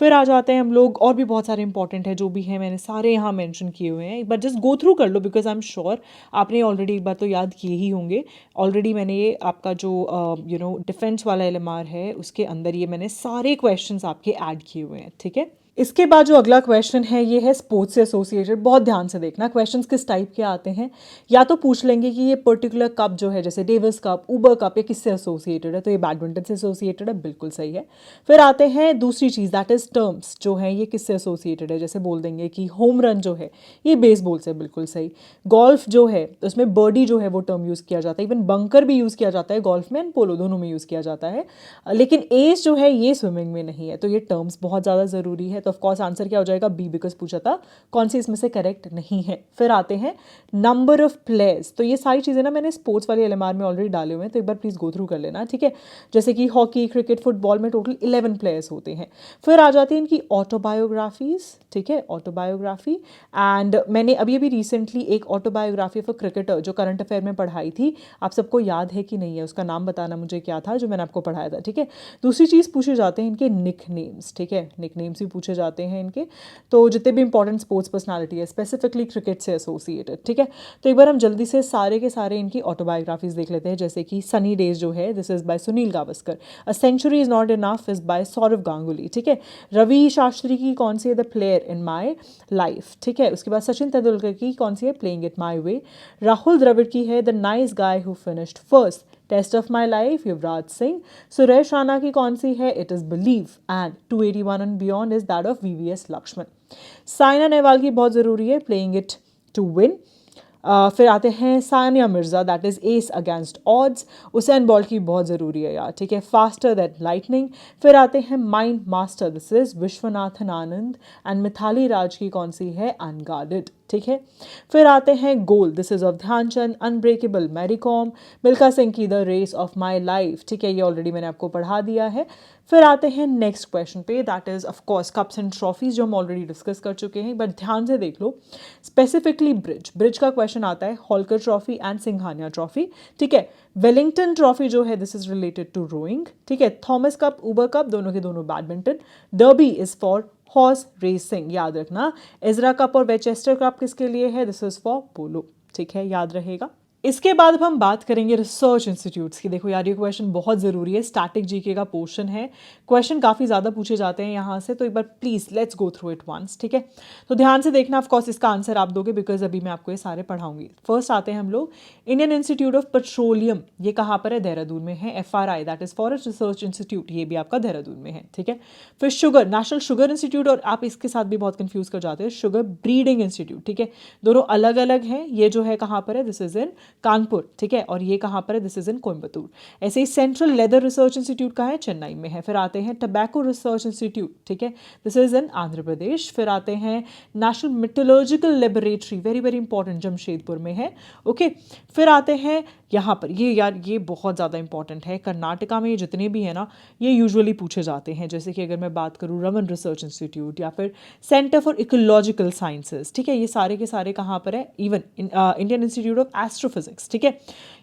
फिर आ जाते हैं हम लोग, और भी बहुत सारे इंपॉर्टेंट है जो भी है, मैंने सारे यहाँ मेंशन किए हुए हैं, एक बार जस्ट गो थ्रू कर लो, बिकॉज आई एम श्योर आपने ऑलरेडी एक बार तो याद किए ही होंगे। ऑलरेडी मैंने ये आपका जो डिफेंस वाला LMR है उसके अंदर ये मैंने सारे क्वेश्चंस आपके ऐड किए हुए हैं। ठीक है, इसके बाद जो अगला क्वेश्चन है ये है स्पोर्ट्स से एसोसिएटेड। बहुत ध्यान से देखना, क्वेश्चंस किस टाइप के आते हैं। या तो पूछ लेंगे कि ये पर्टिकुलर कप जो है, जैसे डेविस कप, ऊबर कप, ये किससे एसोसिएटेड है, तो ये बैडमिंटन से एसोसिएटेड है, बिल्कुल सही है। फिर आते हैं दूसरी चीज़, दैट इज टर्म्स जो है ये किससे एसोसिएटेड है, जैसे बोल देंगे कि होम रन जो है ये बेसबॉल से, बिल्कुल सही। गोल्फ जो है उसमें बर्डी जो है वो टर्म यूज़ किया जाता है, इवन बंकर भी यूज़ किया जाता है गोल्फ में, एंड पोलो दोनों में यूज़ किया जाता है, लेकिन एज जो है ये स्विमिंग में नहीं है। तो ये टर्म्स बहुत ज़्यादा ज़रूरी है। तो ऑफकोर्स आंसर क्या हो जाएगा? बी, बिकॉज पूछा था कौन सी इसमें से करेक्ट नहीं है। फिर आते हैं नंबर ऑफ प्लेयर्स, तो ये सारी चीज़ें ना मैंने स्पोर्ट्स वाले LMR में ऑलरेडी डाले हुए हैं, तो एक बार प्लीज़ गो थ्रू कर लेना। ठीक है, जैसे कि हॉकी, क्रिकेट, फुटबॉल में टोटल 11 प्लेयर्स होते हैं। फिर आ जाती है इनकी ऑटोबायोग्राफीज। ठीक है, ऑटोबायोग्राफी, एंड मैंने अभी अभी रिसेंटली एक ऑटोबायोग्राफी ऑफ अ क्रिकेटर जो करंट अफेयर में पढ़ाई थी, आप सबको याद है कि नहीं है, उसका नाम बताना मुझे क्या था जो मैंने आपको पढ़ाया था। ठीक है, दूसरी चीज़ पूछे जाते हैं इनके निक नेम्स। ठीक है, निक नेम्स भी पूछे जाते हैं इनके, तो जितने भी इंपॉर्टेंट स्पोर्ट्स पर्सनालिटी है स्पेसिफिकली क्रिकेट से एसोसिएटेड, ठीक है। तो एक बार हम जल्दी से सारे के सारे इनकी ऑटोबायोग्राफीज देख लेते हैं, जैसे कि सनी डेज जो है this is by Sunil Gavaskar, a century is not enough is by Sourav Ganguly, ठीक है। रवि शास्त्री की कौन सी है, the player in my life, ठीक है। उसके बाद सचिन तेंदुलकर की कौन सी है, playing it my way. Rahul Dravid की है the nice guy who finished first, test of my life, Yuvraj Singh. Suresh Raina की कौन सी है, it is believe, and 281 and beyond is that of VVS Laxman. Saina Nehwal की बहुत ज़रूरी है, प्लेइंग इट टू विन। फिर आते हैं Sania Mirza, that is S against odds. Usain bolt की बहुत ज़रूरी है यार, ठीक है, फास्टर दैट लाइटनिंग। फिर आते हैं mind master, this is Viswanathan Anand. And Mithali Raj की कौन सी है, अनगार्डेड, ठीक है। फिर आते हैं goal, this is of Dhyan Chand. Unbreakable Mary Kom. Milkha Singh की the race of my life, ठीक है, ये ऑलरेडी मैंने आपको पढ़ा दिया है। फिर आते हैं नेक्स्ट क्वेश्चन पे, that is of course cups and trophies, जो हम ऑलरेडी डिस्कस कर चुके हैं, बट ध्यान से देख लो स्पेसिफिकली ब्रिज का क्वेश्चन आता है, Holkar trophy and Singhania trophy, ठीक है। वेलिंगटन ट्रॉफी जो है this is related to rowing, ठीक है। थॉमस कप, उबर कप, दोनों के दोनों badminton. Derby is for horse racing, याद रखना। इजरा कप और वेचेस्टर कप किसके लिए है, दिस इज फॉर पोलो, ठीक है, याद रहेगा। इसके बाद अब हम बात करेंगे रिसर्च इंस्टीट्यूट्स की। देखो यार ये क्वेश्चन बहुत ज़रूरी है, स्टैटिक जीके का पोर्शन है, क्वेश्चन काफ़ी ज़्यादा पूछे जाते हैं यहाँ से, तो एक बार please let's go through it once, ठीक है। तो ध्यान से देखना, ऑफ कोर्स इसका आंसर आप दोगे बिकॉज अभी मैं आपको ये सारे पढ़ाऊंगी। फर्स्ट आते हैं हम लोग इंडियन इंस्टीट्यूट ऑफ पेट्रोलियम, ये कहाँ पर है, देहरादून में है। FRI that is forest research institute, ये भी आपका देहरादून में है, ठीक है। फिर शुगर, नेशनल शुगर इंस्टीट्यूट, और आप इसके साथ भी बहुत कंफ्यूज कर जाते हैं, शुगर ब्रीडिंग इंस्टीट्यूट, ठीक है। दोनों अलग अलग हैं, ये जो है कहाँ पर है, दिस इज इन कानपुर, ठीक है, और ये कहाँ पर है, दिस इज इन कोयम्बतूर। ऐसे ही सेंट्रल लेदर रिसर्च इंस्टीट्यूट कहाँ है, चेन्नई में है। फिर आते हैं टबैको रिसर्च इंस्टीट्यूट, ठीक है, this is in Andhra Pradesh. फिर आते हैं national metrological laboratory, very very important, Jamshedpur में है, ओके। फिर आते हैं यहाँ पर, ये यार ये बहुत ज़्यादा इंपॉर्टेंट है, कर्नाटका में ये जितने भी हैं ना ये यूजुअली पूछे जाते हैं, जैसे कि अगर मैं बात करूँ रमन रिसर्च इंस्टीट्यूट या फिर सेंटर फॉर इकोलॉजिकल साइंसेज, ठीक है, ये सारे के सारे कहाँ पर है, even Indian institute of astrophysics, ठीक है,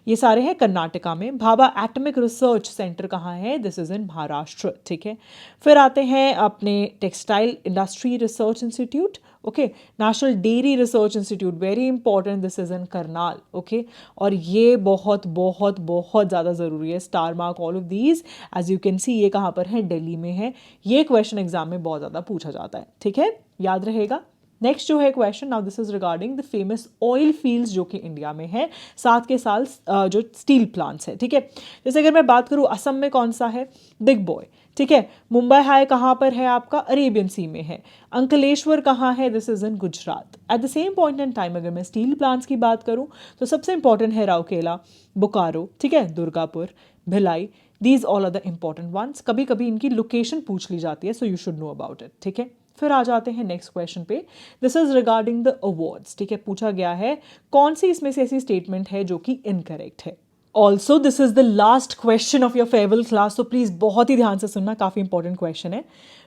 ये सारे हैं कर्नाटका में। भाभा एटॉमिक रिसर्च सेंटर कहाँ है, दिस इज इन महाराष्ट्र, ठीक है। फिर आते हैं अपने textile industry research institute, okay. National dairy research institute, very important, this is in Karnal, okay. और ये बहुत बहुत बहुत ज़्यादा ज़रूरी है, star mark all of these, as you can see ये कहाँ पर है, दिल्ली में है। ये क्वेश्चन एग्जाम में बहुत ज़्यादा पूछा जाता है, ठीक है, याद रहेगा। नेक्स्ट जो है question, now this is regarding the famous oil fields जो कि इंडिया में है, साथ के साथ जो स्टील प्लांट्स है, ठीक है। जैसे अगर मैं बात करूँ असम में कौन सा है, बिग बॉय, ठीक है। मुंबई हाई कहाँ पर है आपका, अरेबियन सी में है। अंकलेश्वर कहाँ है, this is in Gujarat. At the same point in time अगर मैं स्टील प्लांट्स की बात करूँ तो सबसे इंपॉर्टेंट है राउरकेला, बोकारो, ठीक है, Durgapur, Bhilai, these all are the important ones. कभी कभी इनकी लोकेशन पूछ ली जाती है, so you should know about it, ठीक है। फिर आ जाते हैं नेक्स्ट क्वेश्चन पे, this is regarding the awards, ठीक है। पूछा गया है कौन सी इसमें से ऐसी स्टेटमेंट है जो कि इनकरेक्ट है। Also this is the last question of your farewell class, तो प्लीज बहुत ही ध्यान से सुनना, काफी इंपॉर्टेंट क्वेश्चन है।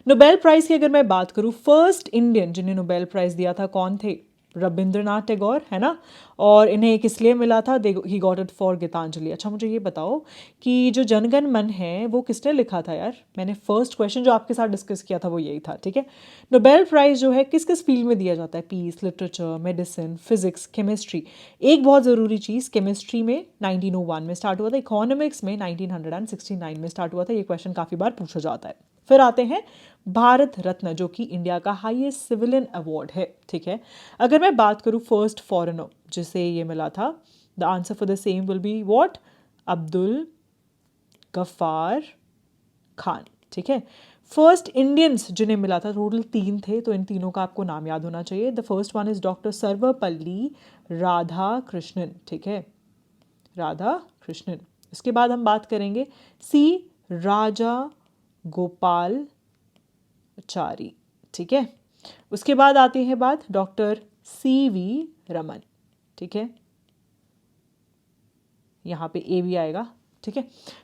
नोबेल प्राइज की अगर मैं बात करूं, फर्स्ट इंडियन जिन्हें नोबेल प्राइज दिया था कौन थे, रविंद्रनाथ टैगोर, है ना। और इन्हें किस लिए मिला था, he got it for Gitanjali. अच्छा मुझे ये बताओ कि जो जनगण मन है वो किसने लिखा था यार, मैंने फर्स्ट क्वेश्चन जो आपके साथ डिस्कस किया था वो यही था, ठीक है। नोबेल प्राइज जो है किस किस फील्ड में दिया जाता है, peace, literature, medicine, physics, chemistry. एक बहुत ज़रूरी चीज़, केमिस्ट्री में 1901 में स्टार्ट हुआ था, इकोनॉमिक्स में 1969 में स्टार्ट हुआ था, ये क्वेश्चन काफ़ी बार पूछा जाता है। फिर आते हैं भारत रत्न जो कि इंडिया का हाईएस्ट सिविलियन अवार्ड है, ठीक है। अगर मैं बात करूँ फर्स्ट फॉरेनर जिसे ये मिला था, the answer for the same will be what, Abdul Ghaffar Khan, ठीक है। फर्स्ट इंडियंस जिन्हें मिला था टोटल 3 थे, तो इन तीनों का आपको नाम याद होना चाहिए। The first one is doctor Sarvepalli Radhakrishnan, ठीक है, राधा कृष्णन। इसके बाद हम बात करेंगे सी राजा गोपालचारी, ठीक है। उसके बाद आती है बात डॉक्टर CV रमन, ठीक है, यहाँ पे ए भी आएगा, ठीक है।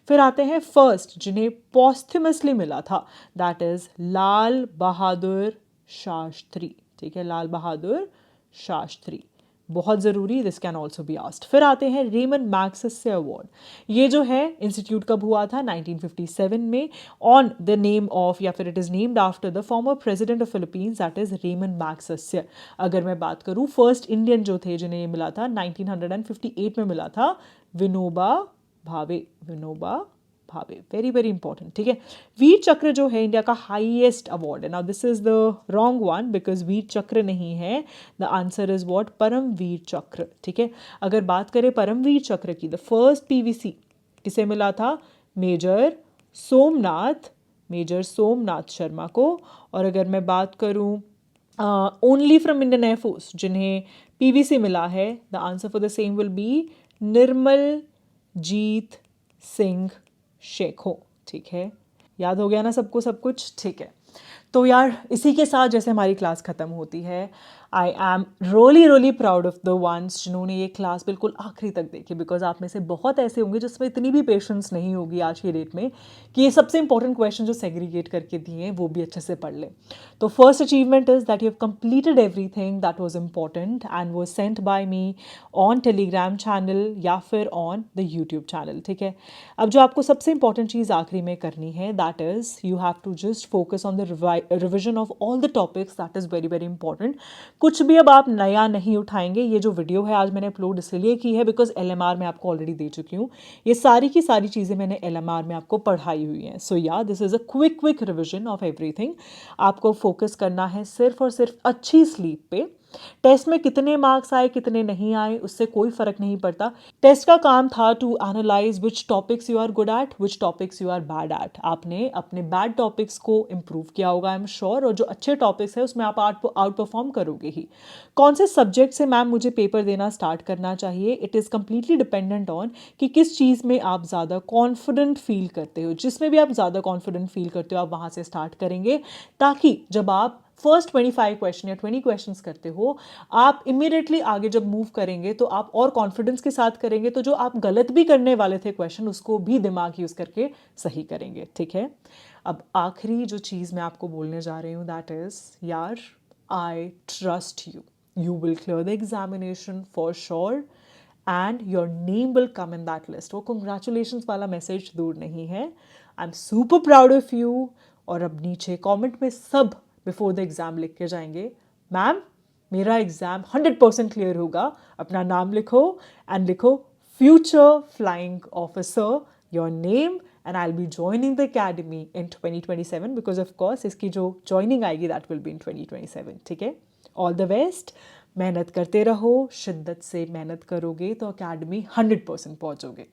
फिर आते हैं फर्स्ट जिन्हें पॉस्थुमसली मिला था, दैट इज लाल बहादुर शास्त्री, ठीक है, लाल बहादुर शास्त्री। बहुत ज़रूरी, this can also be asked. फिर आते हैं रेमन मैग्सेसे अवार्ड। ये जो है इंस्टीट्यूट कब हुआ था? 1957 में, ऑन द नेम ऑफ, या फिर it is named after the former president of Philippines, that is Ramon Magsaysay. अगर मैं बात करूँ फर्स्ट इंडियन जो थे जिन्हें ये मिला था 1958 में मिला था, Vinoba Bhave. Vinoba Bhave, very very important, ठीक है। वीर चक्र जो है इंडिया का हाईएस्ट अवार्ड है। Now this is the wrong one because Vir Chakra नहीं है, the answer is what? Paramvir Chakra, ठीक है। अगर बात करें परमवीर चक्र की, द फर्स्ट पीवीसी किसे मिला था? मेजर सोमनाथ, मेजर सोमनाथ शर्मा को। और अगर मैं बात करूं ओनली फ्रॉम इंडियन एयरफोर्स जिन्हें पीवीसी मिला है, the answer for the same will be Nirmal Jit Singh Sekhon, ठीक है। याद हो गया ना सबको सब कुछ? ठीक है। तो यार इसी के साथ जैसे हमारी क्लास ख़त्म होती है, I am really proud of the ones जिन्होंने ये क्लास बिल्कुल आखिरी तक देखी, बिकॉज आप में से बहुत ऐसे होंगे जिसमें इतनी भी पेशेंस नहीं होगी आज की डेट में कि ये सबसे इंपॉर्टेंट क्वेश्चन जो सेग्रीगेट करके दिए हैं वो भी अच्छे से पढ़ ले। तो first achievement is that you have completed everything that was important and was sent by me on Telegram channel या फिर ऑन द यूट्यूब चैनल, ठीक है। अब जो आपको सबसे इंपॉर्टेंट चीज़ आखिरी में करनी है, that is you have to just focus on the revision of all the topics, that is very very important. कुछ भी अब आप नया नहीं उठाएंगे। ये जो वीडियो है आज मैंने अपलोड इसलिए की है बिकॉज एलएमआर में आपको ऑलरेडी दे चुकी हूँ। ये सारी की सारी चीज़ें मैंने एलएमआर में आपको पढ़ाई हुई हैं। सो या this is a quick revision of everything. आपको फोकस करना है सिर्फ और सिर्फ अच्छी स्लीप पे। टेस्ट में कितने मार्क्स आए कितने नहीं आए उससे कोई फर्क नहीं पड़ता। टेस्ट का काम था to analyse which topics you are good at, which topics you are bad at. आपने अपने बैड टॉपिक्स को इम्प्रूव किया होगा आई एम श्योर, और जो अच्छे टॉपिक्स है उसमें आप आउट परफॉर्म करोगे ही। कौन से सब्जेक्ट से मैम मुझे पेपर देना स्टार्ट करना चाहिए? It is completely dependent on कि किस चीज़ में आप ज़्यादा कॉन्फिडेंट फील करते हो। जिसमें भी आप ज़्यादा कॉन्फिडेंट फील करते हो आप वहाँ से स्टार्ट करेंगे, ताकि जब आप फर्स्ट 25 क्वेश्चन या 20 क्वेश्चंस करते हो, आप इमीडिएटली आगे जब मूव करेंगे तो आप और कॉन्फिडेंस के साथ करेंगे, तो जो आप गलत भी करने वाले थे क्वेश्चन उसको भी दिमाग यूज़ करके सही करेंगे, ठीक है। अब आखिरी जो चीज़ मैं आपको बोलने जा रही हूँ दैट इज़, यार I trust you, you will clear the examination for sure and your name will come in that list. वो कंग्रेचुलेशंस वाला मैसेज दूर नहीं है। I am super proud of you. और अब नीचे कमेंट में सब बिफोर द एग्ज़ाम लिख के जाएंगे, मैम मेरा एग्ज़ाम 100% क्लियर होगा। अपना नाम लिखो एंड लिखो future flying officer, your name, and I will be joining the academy in 2027 because of course इसकी जो ज्वाइनिंग आएगी दैट विल बी इन 2027, ठीक है। All the best. मेहनत करते रहो, शिद्दत से मेहनत करोगे तो अकेडमी 100% पहुँचोगे।